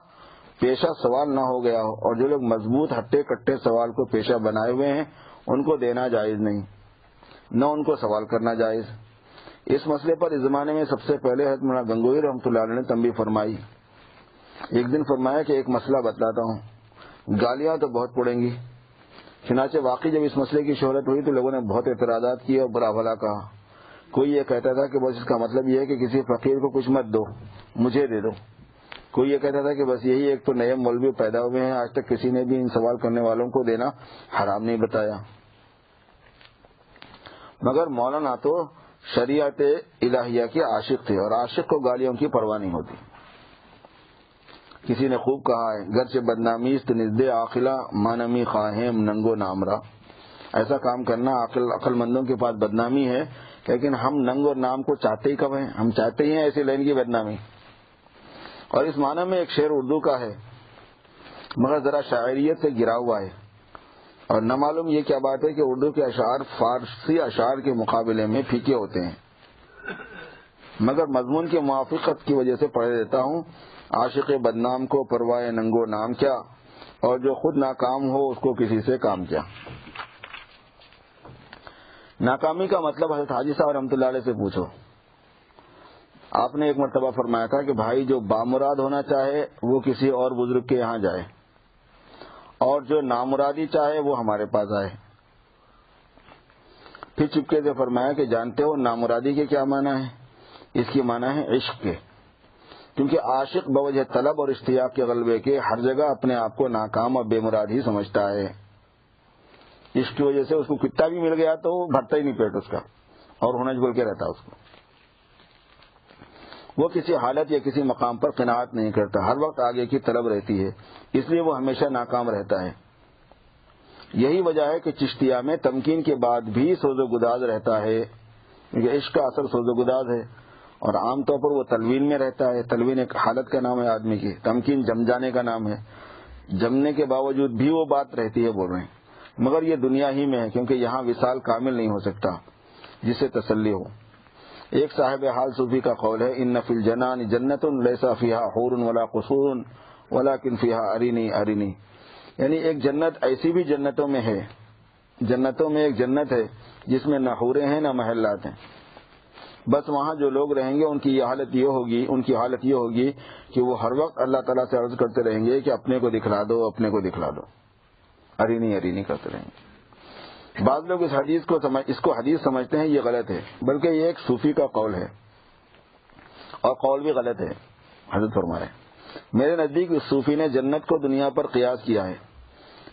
پیشہ سوال نہ ہو گیا ہو، اور جو لوگ مضبوط ہٹے کٹے سوال کو پیشہ بنائے ہوئے ہیں ان کو دینا جائز نہیں، نہ ان کو سوال کرنا جائز۔ اس مسئلے پر اس زمانے میں سب سے پہلے حضرت مولانا گنگوہی رحمۃ اللہ علیہ نے تنبیہ فرمائی۔ ایک دن فرمایا کہ ایک مسئلہ بتلاتا ہوں، گالیاں تو بہت پڑیں گی۔ چنانچہ واقعی جب اس مسئلے کی شہرت ہوئی تو لوگوں نے بہت اعتراضات کیے اور برا بھلا کہا۔ کوئی یہ کہتا تھا کہ بس اس کا مطلب یہ ہے کہ کسی فقیر کو کچھ مت دو، مجھے دے دو۔ کوئی یہ کہتا تھا کہ بس یہی ایک تو نئے مولوی پیدا ہوئے ہیں، آج تک کسی نے بھی ان سوال کرنے والوں کو دینا حرام نہیں بتایا۔ مگر مولانا تو شریعت الہیہ کے عاشق تھے، اور عاشق کو گالیوں کی پرواہ نہیں ہوتی۔ کسی نے خوب کہا ہے، گرچہ بدنامیست نزد عاقلہ مانمی خواہم ننگو نامرا، ایسا کام کرنا عقل مندوں کے پاس بدنامی ہے، لیکن ہم ننگ اور نام کو چاہتے ہی کب ہیں؟ ہم چاہتے ہی ہیں ایسی لائن کی بدنامی۔ اور اس معنی میں ایک شعر اردو کا ہے، مگر ذرا شاعریت سے گرا ہوا ہے، اور نہ معلوم یہ کیا بات ہے کہ اردو کے اشعار فارسی اشعار کے مقابلے میں پھیکے ہوتے ہیں، مگر مضمون کے موافقت کی وجہ سے پڑھ دیتا ہوں۔ عاشق بدنام کو پرواہ ننگو نام کیا، اور جو خود ناکام ہو اس کو کسی سے کام کیا۔ ناکامی کا مطلب حضرت حاجی صاحب رحمۃ اللہ علیہ سے پوچھو۔ آپ نے ایک مرتبہ فرمایا تھا کہ بھائی جو بامراد ہونا چاہے وہ کسی اور بزرگ کے یہاں جائے، اور جو نامرادی چاہے وہ ہمارے پاس آئے۔ پھر چپکے سے فرمایا کہ جانتے ہو نامرادی کے کیا معنی ہے؟ اس کی معنی ہے عشق کے، کیونکہ عاشق بوجہ طلب اور اشتیاق کے غلبے کے ہر جگہ اپنے آپ کو ناکام اور بے مراد ہی سمجھتا ہے۔ عشق کی وجہ سے اس کو کتا بھی مل گیا تو بھرتا ہی نہیں پیٹ اس کا، اور ہونج بول کے رہتا اس کو۔ وہ کسی حالت یا کسی مقام پر قناعت نہیں کرتا، ہر وقت آگے کی طلب رہتی ہے، اس لیے وہ ہمیشہ ناکام رہتا ہے۔ یہی وجہ ہے کہ چشتیہ میں تمکین کے بعد بھی سوز و گداز رہتا ہے، کیونکہ عشق کا اثر سوز و گداز ہے، اور عام طور پر وہ تلوین میں رہتا ہے۔ تلوین ایک حالت کا نام ہے آدمی کی، تمکین جم جانے کا نام ہے۔ جمنے کے باوجود بھی وہ بات رہتی ہے، بول رہے ہیں، مگر یہ دنیا ہی میں ہے، کیونکہ یہاں وصال کامل نہیں ہو سکتا جس سے تسلی ہو۔ ایک صاحب حال صوفی کا قول ہے، ان فی الجنان جنت لیس فیہا حور ولا قصور ولکن فیہا ارینی ارینی، یعنی ایک جنت ایسی بھی جنتوں میں ہے، جنتوں میں ایک جنت ہے جس میں نہ حوریں ہیں نہ محلات ہیں، بس وہاں جو لوگ رہیں گے ان کی حالت یہ ہوگی کہ وہ ہر وقت اللہ تعالیٰ سے عرض کرتے رہیں گے کہ اپنے کو دکھلا دو، اپنے کو دکھلا دو، ارینی کرتے رہیں گے۔ بعض لوگ اس کو حدیث سمجھتے ہیں، یہ غلط ہے، بلکہ یہ ایک صوفی کا قول ہے، اور قول بھی غلط ہے۔ حضرت فرمائے میرے نزدیک اس صوفی نے جنت کو دنیا پر قیاس کیا ہے،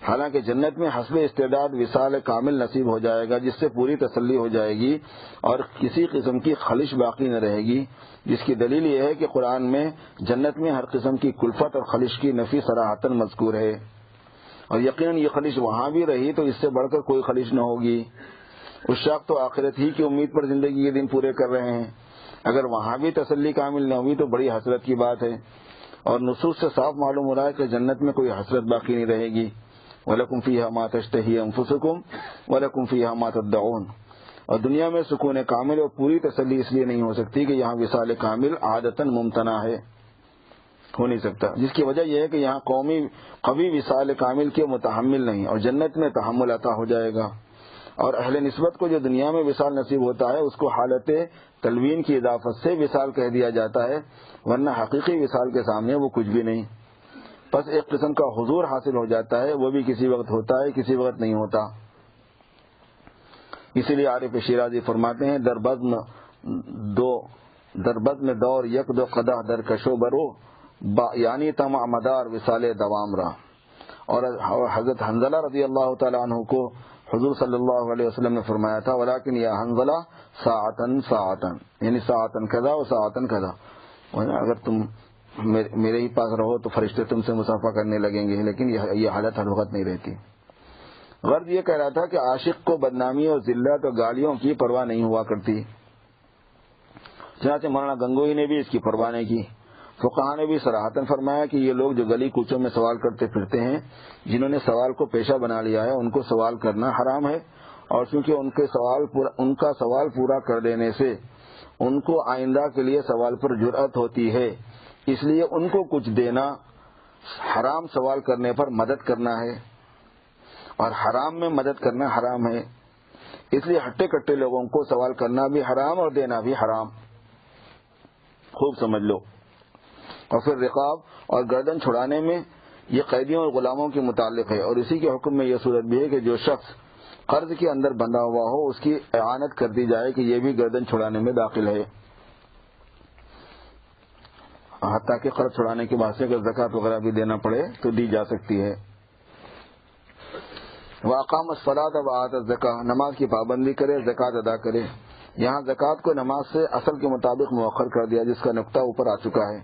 حالانکہ جنت میں حسب استعداد وصال کامل نصیب ہو جائے گا، جس سے پوری تسلی ہو جائے گی اور کسی قسم کی خلش باقی نہ رہے گی، جس کی دلیل یہ ہے کہ قرآن میں جنت میں ہر قسم کی کلفت اور خلش کی نفی صراحتاً مذکور ہے، اور یقیناً یہ خلش وہاں بھی رہی تو اس سے بڑھ کر کوئی خلش نہ ہوگی۔ اس شخص تو آخرت ہی کی امید پر زندگی کے دن پورے کر رہے ہیں، اگر وہاں بھی تسلی کامل نہ ہوئی تو بڑی حسرت کی بات ہے، اور نصوص سے صاف معلوم ہو رہا ہے کہ جنت میں کوئی حسرت باقی نہیں رہے گی۔ وَلَكُمْ فِيهَا مَا تَشْتَهِي أَنفُسُكُمْ وَلَكُمْ فِيهَا مَا تَدَّعُونَ۔ اور دنیا میں سکون کامل اور پوری تسلی اس لیے نہیں ہو سکتی کہ یہاں وصال کامل عادتاً ممتنع ہے، ہو نہیں سکتا، جس کی وجہ یہ ہے کہ یہاں قوی وصال کامل کے متحمل نہیں، اور جنت میں تحمل عطا ہو جائے گا، اور اہل نسبت کو جو دنیا میں وصال نصیب ہوتا ہے اس کو حالت تلوین کی اضافت سے وصال کہہ دیا جاتا ہے، ورنہ حقیقی وصال کے سامنے وہ کچھ بھی نہیں۔ بس ایک قسم کا حضور حاصل ہو جاتا ہے، وہ بھی کسی وقت ہوتا ہے، کسی وقت نہیں ہوتا۔ اسی لیے عارف شیرازی فرماتے ہیں دربد میں دور یک دو قدح در کشو برو یعنی تمع مدار وصال دوام را۔ اور حضرت حنظلہ رضی اللہ تعالیٰ عنہ کو حضور صلی اللہ علیہ وسلم نے فرمایا تھا ولیکن یا حنظلہ ساعتن یعنی ساعتن کذا و ساعتن کذا، اگر تم میرے ہی پاس رہو تو فرشتے تم سے مصافحہ کرنے لگیں گے، لیکن یہ حالت ہر وقت نہیں رہتی۔ غرض یہ کہہ رہا تھا کہ عاشق کو بدنامی اور ذلت اور گالیوں کی پرواہ نہیں ہوا کرتی، چنانچہ مولانا گنگوئی نے بھی اس کی پرواہ نہیں کی۔ فقہا نے بھی صراحتاً فرمایا کہ یہ لوگ جو گلی کوچوں میں سوال کرتے پھرتے ہیں، جنہوں نے سوال کو پیشہ بنا لیا ہے، ان کو سوال کرنا حرام ہے، اور چونکہ ان کا سوال پورا کر دینے سے ان کو آئندہ کے لیے سوال پر جرأت ہوتی ہے، اس لیے ان کو کچھ دینا حرام سوال کرنے پر مدد کرنا ہے، اور حرام میں مدد کرنا حرام ہے، اس لیے ہٹے کٹے لوگوں کو سوال کرنا بھی حرام اور دینا بھی حرام، خوب سمجھ لو۔ اور پھر رقاب اور گردن چھڑانے میں یہ قیدیوں اور غلاموں کے متعلق ہے، اور اسی کے حکم میں یہ صورت بھی ہے کہ جو شخص قرض کے اندر بندھا ہوا ہو اس کی اعانت کر دی جائے کہ یہ بھی گردن چھڑانے میں داخل ہے، حتیٰ کہ قرض چھڑانے کے بعد سے اگر زکوٰۃ وغیرہ بھی دینا پڑے تو دی جا سکتی ہے۔ وَأَقَامَ الصَّلَاةَ وَآتَى الزَّكَاةَ، نماز کی پابندی کرے، زکوٰۃ ادا کرے۔ یہاں زکوٰۃ کو نماز سے اصل کے مطابق مؤخر کر دیا، جس کا نقطہ اوپر آ چکا ہے۔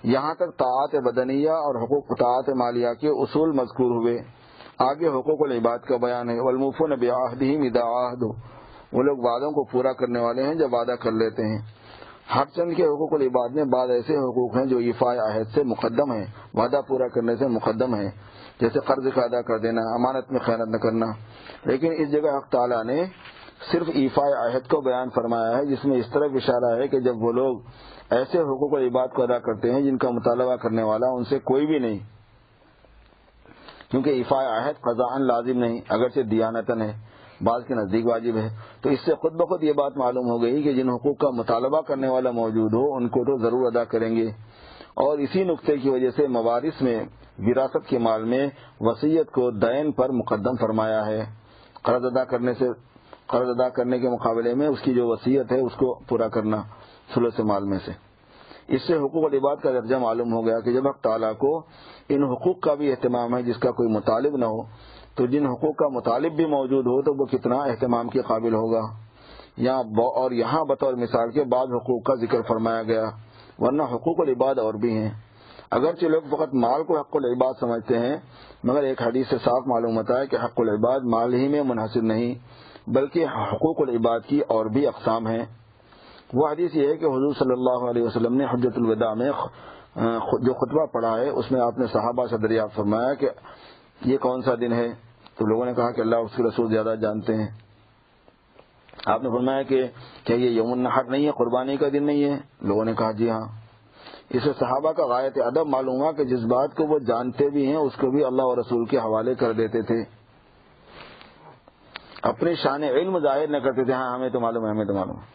یہاں تک طاعت بدنیہ اور حقوق طاعت مالیہ کے اصول مذکور ہوئے، آگے حقوق العباد کا بیان ہے۔ وَالْمُوفُونَ بِعَهْدِهِمْ إِذَا عَاهَدُوا، وہ لوگ وعدوں کو پورا کرنے والے ہیں جب وعدہ کر لیتے ہیں۔ ہر چند کے حقوق العباد میں بعض ایسے حقوق ہیں جو ایفاء عہد سے مقدم ہیں، وعدہ پورا کرنے سے مقدم ہیں، جیسے قرض کا ادا کر دینا، امانت میں خیانت نہ کرنا، لیکن اس جگہ حق تعالیٰ نے صرف ایفاء عہد کو بیان فرمایا ہے، جس میں اس طرف اشارہ ہے کہ جب وہ لوگ ایسے حقوق العباد کو ادا کرتے ہیں جن کا مطالبہ کرنے والا ان سے کوئی بھی نہیں، کیونکہ ایفاء عہد قضاءً لازم نہیں، اگرچہ دیانتاً ہے، بعض کے نزدیک واجب ہے، تو اس سے خود بخود یہ بات معلوم ہو گئی کہ جن حقوق کا مطالبہ کرنے والا موجود ہو ان کو تو ضرور ادا کریں گے، اور اسی نقطے کی وجہ سے موارث میں وراثت کے مال میں وصیت کو دین پر مقدم فرمایا ہے، قرض ادا کرنے کے مقابلے میں اس کی جو وصیت ہے اس کو پورا کرنا ثلث مال میں سے۔ اس سے حقوق العباد کا درجہ معلوم ہو گیا کہ جب حق تعالیٰ کو ان حقوق کا بھی اہتمام ہے جس کا کوئی مطالب نہ ہو، تو جن حقوق کا مطالب بھی موجود ہو تو وہ کتنا اہتمام کے قابل ہوگا۔ یہاں بطور مثال کے بعض حقوق کا ذکر فرمایا گیا، ورنہ حقوق العباد اور بھی ہیں۔ اگرچہ لوگ فقط مال کو حق العباد سمجھتے ہیں، مگر ایک حدیث سے صاف معلوم ہوتا ہے کہ حق العباد مال ہی میں منحصر نہیں، بلکہ حقوق العباد کی اور بھی اقسام ہیں۔ وہ حدیث یہ ہے کہ حضور صلی اللہ علیہ وسلم نے حجۃ الوداع میں جو خطبہ پڑھا ہے اس میں آپ نے صحابہ سے دریافت فرمایا کہ یہ کون سا دن ہے، تو لوگوں نے کہا کہ اللہ اس کے رسول زیادہ جانتے ہیں۔ آپ نے فرمایا کہ کیا یہ یوم النحر نہیں ہے، قربانی کا دن نہیں ہے؟ لوگوں نے کہا جی ہاں۔ اس سے صحابہ کا غایت ادب معلوم ہوا کہ جس بات کو وہ جانتے بھی ہیں اس کو بھی اللہ اور رسول کے حوالے کر دیتے تھے، اپنی شان علم ظاہر نہ کرتے تھے، ہاں ہمیں تو معلوم ہے، ہمیں تو معلوم ہے۔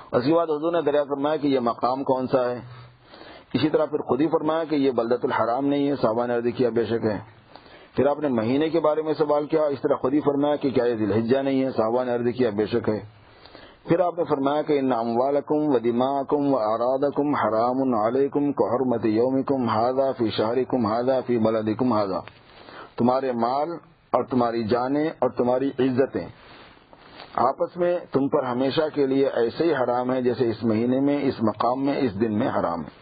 اس کے بعد حضور نے دریافت فرمایا کہ یہ مقام کون سا ہے. اسی طرح پھر خود ہی فرمایا کہ یہ بلدۃ الحرام نہیں ہے. صحابہ نے عرض کیا بے شک ہے. پھر آپ نے مہینے کے بارے میں سوال کیا, اس طرح خود ہی فرمایا کہ کیا یہ ذی الحجہ نہیں ہے. صحابہ نے عرض کیا بے شک ہے. پھر آپ نے فرمایا کہ ان اموالکم و دماءکم و اعراضکم حرام علیکم کحرمت یومکم ھذا فی شہرکم ھذا فی بلدکم ھذا, تمہارے مال اور تمہاری جانیں اور تمہاری عزتیں آپس میں تم پر ہمیشہ کے لیے ایسے ہی حرام ہے جیسے اس مہینے میں, اس مقام میں, اس دن میں حرام ہے.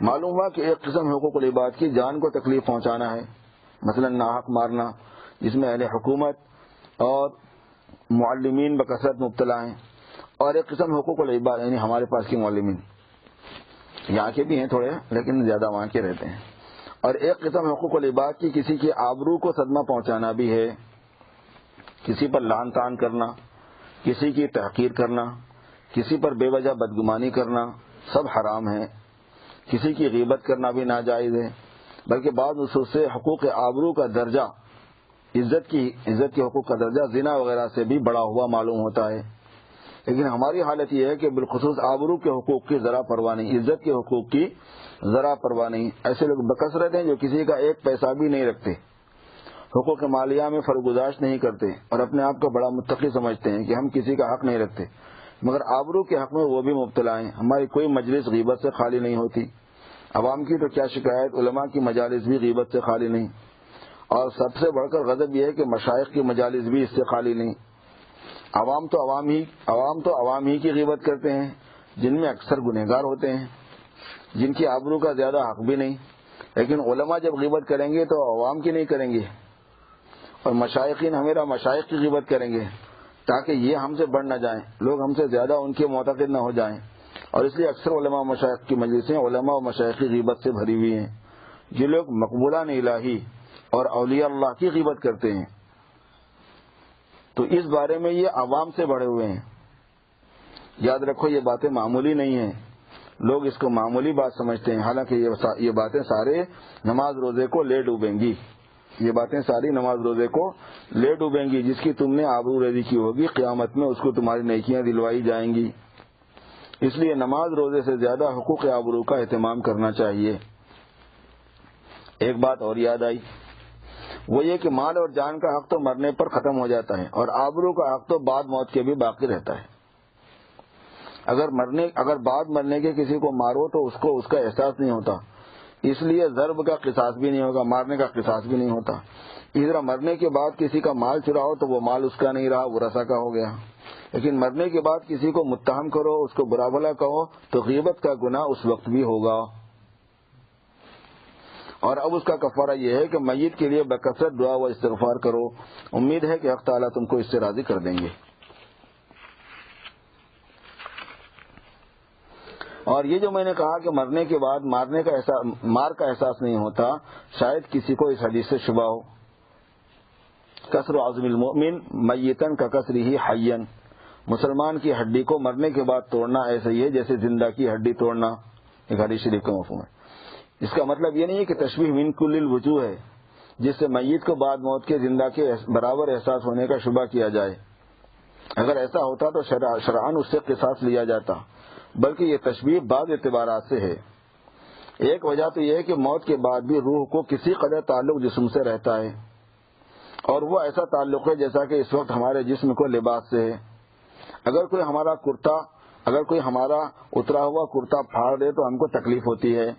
معلوم ہوا کہ ایک قسم حقوق العباد کی جان کو تکلیف پہنچانا ہے, مثلا ناحق مارنا جس میں اہل حکومت اور معلمین بکثرت مبتلا ہیں, اور ایک قسم حقوق العباد یعنی ہمارے پاس کے معلمین یہاں کے بھی ہیں تھوڑے لیکن زیادہ وہاں کے رہتے ہیں, اور ایک قسم حقوق العباد کی کسی کی آبرو کو صدمہ پہنچانا بھی ہے, کسی پر لعن طعن کرنا, کسی کی تحقیر کرنا, کسی پر بے وجہ بدگمانی کرنا, سب حرام ہے. کسی کی غیبت کرنا بھی ناجائز ہے, بلکہ بعض نصوص سے حقوق آبرو کا درجہ, عزت کے حقوق کا درجہ زنا وغیرہ سے بھی بڑا ہوا معلوم ہوتا ہے. لیکن ہماری حالت یہ ہے کہ بالخصوص آبرو کے حقوق کی ذرا پرواہ نہیں, عزت کے حقوق کی ذرا پرواہ نہیں. ایسے لوگ بکثرت ہیں جو کسی کا ایک پیسہ بھی نہیں رکھتے, حقوق مالیہ میں فرگزاشت نہیں کرتے اور اپنے آپ کو بڑا متقی سمجھتے ہیں کہ ہم کسی کا حق نہیں رکھتے, مگر آبرو کے حق میں وہ بھی مبتلا ہیں. ہماری کوئی مجلس غیبت سے خالی نہیں ہوتی. عوام کی تو کیا شکایت, علماء کی مجالس بھی غیبت سے خالی نہیں, اور سب سے بڑھ کر غضب یہ ہے کہ مشائخ کی مجالس بھی اس سے خالی نہیں. عوام تو عوام ہی کی غیبت کرتے ہیں جن میں اکثر گنہگار ہوتے ہیں, جن کی آبرو کا زیادہ حق بھی نہیں. لیکن علماء جب غیبت کریں گے تو عوام کی نہیں کریں گے, اور مشائخین ہمیرا مشائخ کی غیبت کریں گے تاکہ یہ ہم سے بڑھ نہ جائیں, لوگ ہم سے زیادہ ان کے معتقد نہ ہو جائیں. اور اس لیے اکثر علماء و مشائخ کی مجلسیں علماء و مشائخ کی غیبت سے بھری ہوئی ہیں. یہ لوگ مقبولان الہی اور اولیاء اللہ کی غیبت کرتے ہیں, تو اس بارے میں یہ عوام سے بڑھے ہوئے ہیں. یاد رکھو یہ باتیں معمولی نہیں ہیں, لوگ اس کو معمولی بات سمجھتے ہیں, حالانکہ یہ باتیں سارے نماز روزے کو لے ڈوبیں گی. یہ باتیں ساری نماز روزے کو لے ڈوبیں گی. جس کی تم نے آبرو ریزی کی ہوگی قیامت میں اس کو تمہاری نیکیاں دلوائی جائیں گی. اس لیے نماز روزے سے زیادہ حقوق آبرو کا اہتمام کرنا چاہیے. ایک بات اور یاد آئی, وہ یہ کہ مال اور جان کا حق تو مرنے پر ختم ہو جاتا ہے, اور آبرو کا حق تو بعد موت کے بھی باقی رہتا ہے. اگر بعد مرنے کے کسی کو مارو تو اس کا احساس نہیں ہوتا, اس لیے ضرب کا قصاص بھی نہیں ہوگا, مارنے کا قصاص بھی نہیں ہوتا. اس طرح مرنے کے بعد کسی کا مال چراؤ تو وہ مال اس کا نہیں رہا, وہ رسا کا ہو گیا. لیکن مرنے کے بعد کسی کو متہم کرو, اس کو برا بھلا کہو تو غیبت کا گناہ اس وقت بھی ہوگا. اور اب اس کا کفارہ یہ ہے کہ میت کے لیے بکثرت دعا و استغفار کرو, امید ہے کہ حق تعالیٰ تم کو اس سے راضی کر دیں گے. اور یہ جو میں نے کہا کہ مرنے کے بعد مار کا احساس نہیں ہوتا, شاید کسی کو اس حدیث سے شبہ ہو. کسر عظم المؤمن میتن کا کسری ہی حین, مسلمان کی ہڈی کو مرنے کے بعد توڑنا ایسا ہی ہے جیسے زندہ کی ہڈی توڑنا. ایک حدیث شریف کا مفہوم ہے. اس کا مطلب یہ نہیں ہے کہ تشبیہ من کل الوجوہ ہے جس سے میت کو بعد موت کے زندہ کے برابر احساس ہونے کا شبہ کیا جائے. اگر ایسا ہوتا تو شرعاً اس سے قصاص لیا جاتا, بلکہ یہ تشبیہ بعض اعتبارات سے ہے. ایک وجہ تو یہ ہے کہ موت کے بعد بھی روح کو کسی قدر تعلق جسم سے رہتا ہے, اور وہ ایسا تعلق ہے جیسا کہ اس وقت ہمارے جسم کو لباس سے ہے. اگر کوئی ہمارا اترا ہوا کرتا پھاڑ دے تو ہم کو تکلیف ہوتی ہے.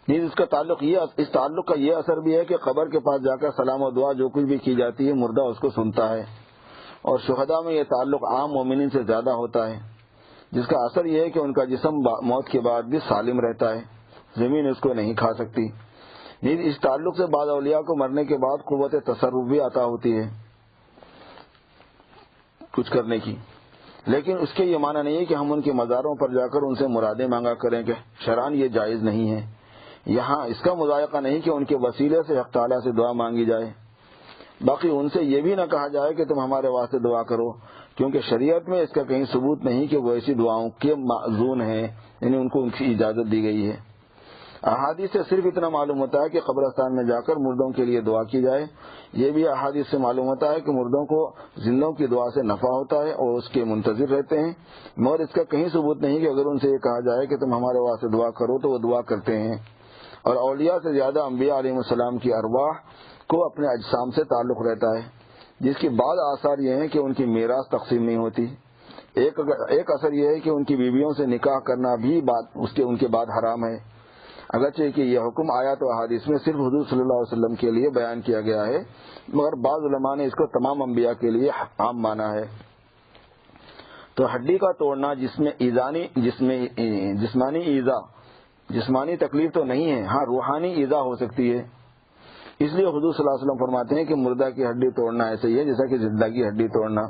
اس تعلق کا یہ اثر بھی ہے کہ قبر کے پاس جا کر سلام و دعا جو کچھ بھی کی جاتی ہے مردہ اس کو سنتا ہے, اور شہداء میں یہ تعلق عام مومنین سے زیادہ ہوتا ہے, جس کا اثر یہ ہے کہ ان کا جسم موت کے بعد بھی سالم رہتا ہے, زمین اس کو نہیں کھا سکتی. اس تعلق سے بعض اولیاء کو مرنے کے بعد قوت تصرف بھی عطا ہوتی ہے کچھ کرنے کی, لیکن اس کے یہ معنی نہیں ہے کہ ہم ان کے مزاروں پر جا کر ان سے مرادیں مانگا کریں کہ شرعاً یہ جائز نہیں ہے. یہاں اس کا مذائقہ نہیں کہ ان کے وسیلے سے حق تعالیٰ سے دعا مانگی جائے. باقی ان سے یہ بھی نہ کہا جائے کہ تم ہمارے واسطے دعا کرو, کیونکہ شریعت میں اس کا کہیں ثبوت نہیں کہ وہ ایسی دعاؤں کے معذون ہیں, یعنی ان کو ان کی اجازت دی گئی ہے. احادیث سے صرف اتنا معلوم ہوتا ہے کہ قبرستان میں جا کر مردوں کے لیے دعا کی جائے. یہ بھی احادیث سے معلوم ہوتا ہے کہ مردوں کو زندوں کی دعا سے نفع ہوتا ہے اور اس کے منتظر رہتے ہیں، مگر اس کا کہیں ثبوت نہیں کہ اگر ان سے یہ کہا جائے کہ تم ہمارے واسطے دعا کرو تو وہ دعا کرتے ہیں. اور اولیاء سے زیادہ انبیاء علیہ السلام کی ارواح کو اپنے اجسام سے تعلق رہتا ہے، جس کی بعض آثار یہ ہیں کہ ان کی میراث تقسیم نہیں ہوتی. ایک اثر یہ ہے کہ ان کی بیویوں سے نکاح کرنا بھی ان کے بعد حرام ہے، اگرچہ کہ یہ حکم آیات و احادیث میں صرف حضور صلی اللہ علیہ وسلم کے لیے بیان کیا گیا ہے، مگر بعض علماء نے اس کو تمام انبیاء کے لیے عام مانا ہے. تو ہڈی کا توڑنا جسمانی ایذا، جسمانی تکلیف تو نہیں ہے، ہاں روحانی ایذا ہو سکتی ہے. اس لیے حضور صلی اللہ علیہ وسلم فرماتے ہیں کہ مردہ کی ہڈی توڑنا ایسے ہی ہے جیسا کہ زندہ کی ہڈی توڑنا.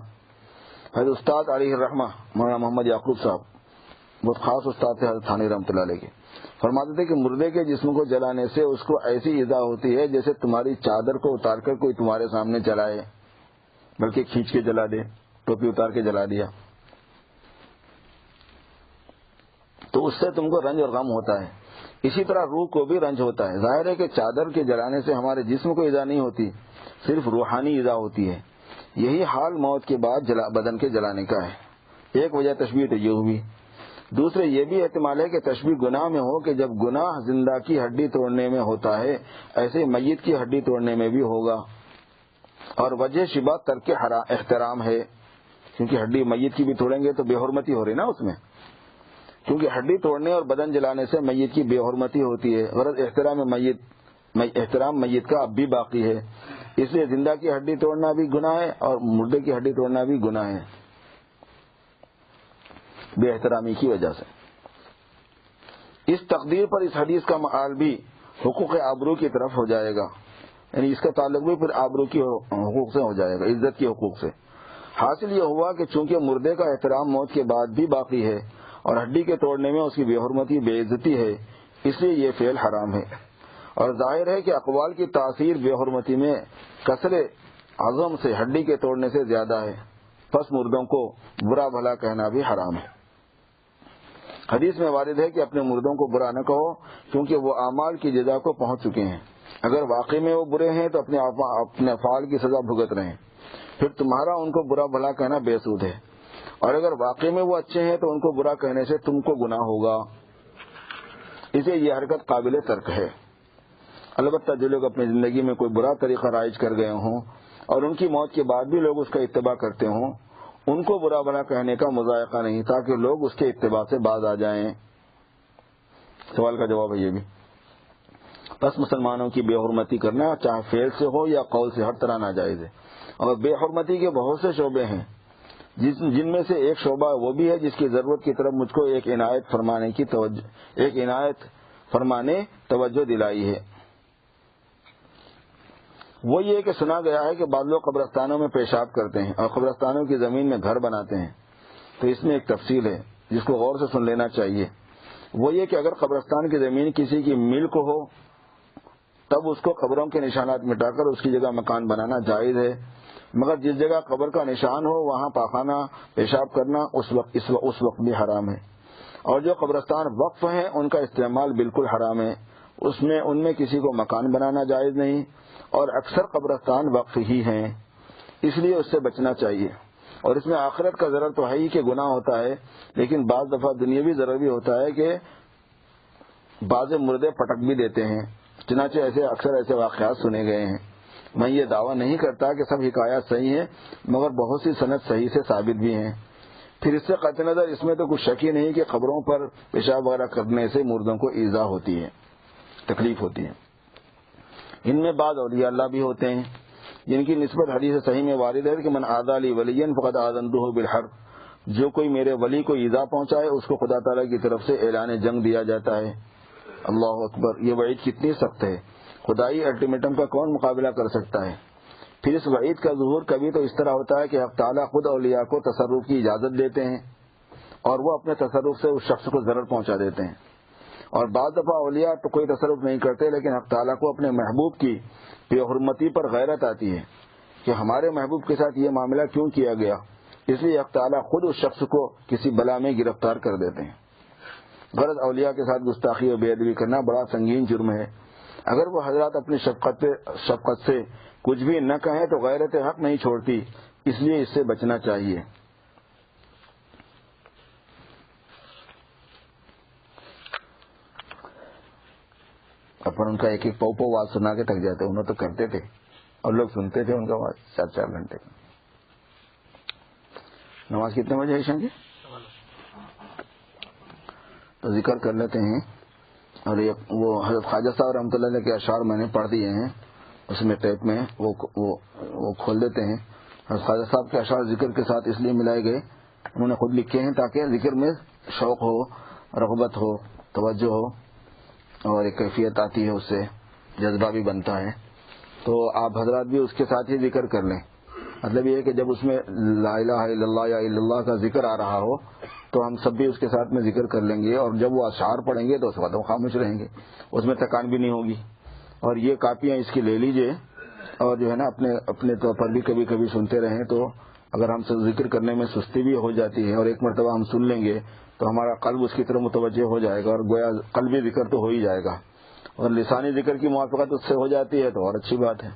حضرت استاد علیہ الرحمہ مولانا محمد یعقوب صاحب بہت خاص استاد تھے حضرت تھانوی رحمۃ اللہ علیہ کے، فرماتے تھے کہ مردے کے جسم کو جلانے سے اس کو ایسی ایذا ہوتی ہے جیسے تمہاری چادر کو اتار کر کوئی تمہارے سامنے جلائے، بلکہ کھینچ کے جلا دے، ٹوپی اتار کے جلا دیا. تو اس سے تم کو رنج اور غم ہوتا ہے. اسی طرح روح کو بھی رنج ہوتا ہے. ظاہر ہے کہ چادر کے جلانے سے ہمارے جسم کو ایذا نہیں ہوتی، صرف روحانی ایذا ہوتی ہے. یہی حال موت کے بعد بدن کے جلانے کا ہے. ایک وجہ تشبیہ تو یہ ہوئی. دوسرے یہ بھی احتمال ہے کہ تشبیہ گناہ میں ہو کہ جب گناہ زندہ کی ہڈی توڑنے میں ہوتا ہے ایسے میت کی ہڈی توڑنے میں بھی ہوگا. اور وجہ شبہ ترک احترام ہے، کیونکہ ہڈی میت کی بھی توڑیں گے تو بے حرمتی ہو رہی نا اس میں، کیونکہ ہڈی توڑنے اور بدن جلانے سے میت کی بے حرمتی ہوتی ہے. غرض احترام میت کا اب بھی باقی ہے، اس لیے زندہ کی ہڈی توڑنا بھی گناہ ہے اور مردے کی ہڈی توڑنا بھی گناہ ہے بے احترامی کی وجہ سے. اس تقدیر پر اس حدیث کا مآل بھی حقوق آبرو کی طرف ہو جائے گا، یعنی اس کا تعلق بھی پھر آبرو کی حقوق سے ہو جائے گا، عزت کی حقوق سے. حاصل یہ ہوا کہ چونکہ مردے کا احترام موت کے بعد بھی باقی ہے اور ہڈی کے توڑنے میں اس کی بے حرمتی بے عزتی ہے، اس لیے یہ فعل حرام ہے. اور ظاہر ہے کہ اقوال کی تاثیر بے حرمتی میں کسر عظم سے ہڈی کے توڑنے سے زیادہ ہے، پس مردوں کو برا بھلا کہنا بھی حرام ہے. حدیث میں وارد ہے کہ اپنے مردوں کو برا نہ کہو کیونکہ وہ اعمال کی جزا کو پہنچ چکے ہیں. اگر واقعی میں وہ برے ہیں تو اپنے افعال کی سزا بھگت رہے ہیں، پھر تمہارا ان کو برا بھلا کہنا بے سود ہے. اور اگر واقعی میں وہ اچھے ہیں تو ان کو برا کہنے سے تم کو گناہ ہوگا، اسے یہ حرکت قابل ترک ہے. البتہ جو لوگ اپنی زندگی میں کوئی برا طریقہ رائج کر گئے ہوں اور ان کی موت کے بعد بھی لوگ اس کا اتباع کرتے ہوں، ان کو برا بھلا کہنے کا مذائقہ نہیں تاکہ لوگ اس کے اتباع سے باز آ جائیں. سوال کا جواب ہے یہ بھی. بس مسلمانوں کی بے حرمتی کرنا چاہے فعل سے ہو یا قول سے ہر طرح ناجائز ہے. اور بے حرمتی کے بہت سے شعبے ہیں جن میں سے ایک شعبہ وہ بھی ہے جس کی ضرورت کی طرف مجھ کو ایک عنایت فرمانے توجہ دلائی ہے. وہ یہ کہ سنا گیا ہے کہ بعض لوگ قبرستانوں میں پیشاب کرتے ہیں اور قبرستانوں کی زمین میں گھر بناتے ہیں. تو اس میں ایک تفصیل ہے جس کو غور سے سن لینا چاہیے. وہ یہ کہ اگر قبرستان کی زمین کسی کی ملک ہو تب اس کو قبروں کے نشانات مٹا کر اس کی جگہ مکان بنانا جائز ہے، مگر جس جگہ قبر کا نشان ہو وہاں پاخانہ پیشاب کرنا اس وقت بھی حرام ہے. اور جو قبرستان وقف ہیں ان کا استعمال بالکل حرام ہے، ان میں کسی کو مکان بنانا جائز نہیں، اور اکثر قبرستان وقف ہی ہیں، اس لیے اس سے بچنا چاہیے. اور اس میں آخرت کا ضرر تو ہے ہی کہ گناہ ہوتا ہے، لیکن بعض دفعہ دنیاوی ضرر بھی ہوتا ہے کہ بعض مردے پٹک بھی دیتے ہیں. چنانچہ اکثر ایسے واقعات سنے گئے ہیں. میں یہ دعویٰ نہیں کرتا کہ سب حکایات صحیح ہیں، مگر بہت سی سند صحیح سے ثابت بھی ہیں. پھر اس سے قطع نظر اس میں تو کچھ شک ہی نہیں کہ قبروں پر پیشاب وغیرہ کرنے سے مردوں کو ایذا ہوتی ہے، تکلیف ہوتی ہے. ان میں بعض اولیاء اللہ بھی ہوتے ہیں جن کی نسبت حدیث صحیح میں وارد ہے کہ من عادی لی ولی فقد آذنتہ بالحرب، جو کوئی میرے ولی کو ایذا پہنچائے اس کو خدا تعالیٰ کی طرف سے اعلان جنگ دیا جاتا ہے. اللہ اکبر، یہ وعید کتنی سخت ہے. خدائی الٹیمیٹم کا کون مقابلہ کر سکتا ہے؟ پھر اس وعید کا ظہور کبھی تو اس طرح ہوتا ہے کہ حق تعالیٰ خود اولیاء کو تصرف کی اجازت دیتے ہیں اور وہ اپنے تصرف سے اس شخص کو ضرر پہنچا دیتے ہیں. اور بعض دفعہ اولیاء تو کوئی تصرف نہیں کرتے لیکن حق تعالیٰ کو اپنے محبوب کی بے حرمتی پر غیرت آتی ہے کہ ہمارے محبوب کے ساتھ یہ معاملہ کیوں کیا گیا، اس لیے حق تعالیٰ خود اس شخص کو کسی بلا میں گرفتار کر دیتے ہیں. غرض اولیاء کے ساتھ گستاخی و بے ادبی کرنا بڑا سنگین جرم ہے. اگر وہ حضرات اپنی شفقت سے کچھ بھی نہ کہیں تو غیرت حق نہیں چھوڑتی، اس لیے اس سے بچنا چاہیے. اپن ان کا ایک ایک پو آواز سنا کے تھک جاتے، انہوں تو کرتے تھے اور لوگ سنتے تھے ان کا آواز 4 گھنٹے. نماز کتنے بجے ہے عشاء کی؟ تو ذکر کر لیتے ہیں. اور وہ حضرت خواجہ صاحب رحمۃ اللہ علیہ کے اشعار میں نے پڑھ دیے ہیں، اس میں ٹیپ میں وہ کھول دیتے ہیں. حضرت خواجہ صاحب کے اشعار ذکر کے ساتھ اس لیے ملائے گئے، انہوں نے خود لکھے ہیں تاکہ ذکر میں شوق ہو، رغبت ہو، توجہ ہو اور ایک کیفیت آتی ہے، اس سے جذبہ بھی بنتا ہے. تو آپ حضرات بھی اس کے ساتھ ہی ذکر کر لیں. مطلب یہ ہے کہ جب اس میں لا الہ الا اللہ یا الا اللہ کا ذکر آ رہا ہو تو ہم سب بھی اس کے ساتھ میں ذکر کر لیں گے، اور جب وہ اشعار پڑھیں گے تو اس وقت ہم خاموش رہیں گے، اس میں تھکان بھی نہیں ہوگی. اور یہ کاپیاں اس کی لے لیجئے اور جو ہے نا اپنے طور پر بھی کبھی کبھی سنتے رہیں. تو اگر ہم سے ذکر کرنے میں سستی بھی ہو جاتی ہے اور ایک مرتبہ ہم سن لیں گے تو ہمارا قلب اس کی طرف متوجہ ہو جائے گا، اور گویا قلبی ذکر تو ہو ہی جائے گا، اور لسانی ذکر کی موافقت اس سے ہو جاتی ہے تو اور اچھی بات ہے.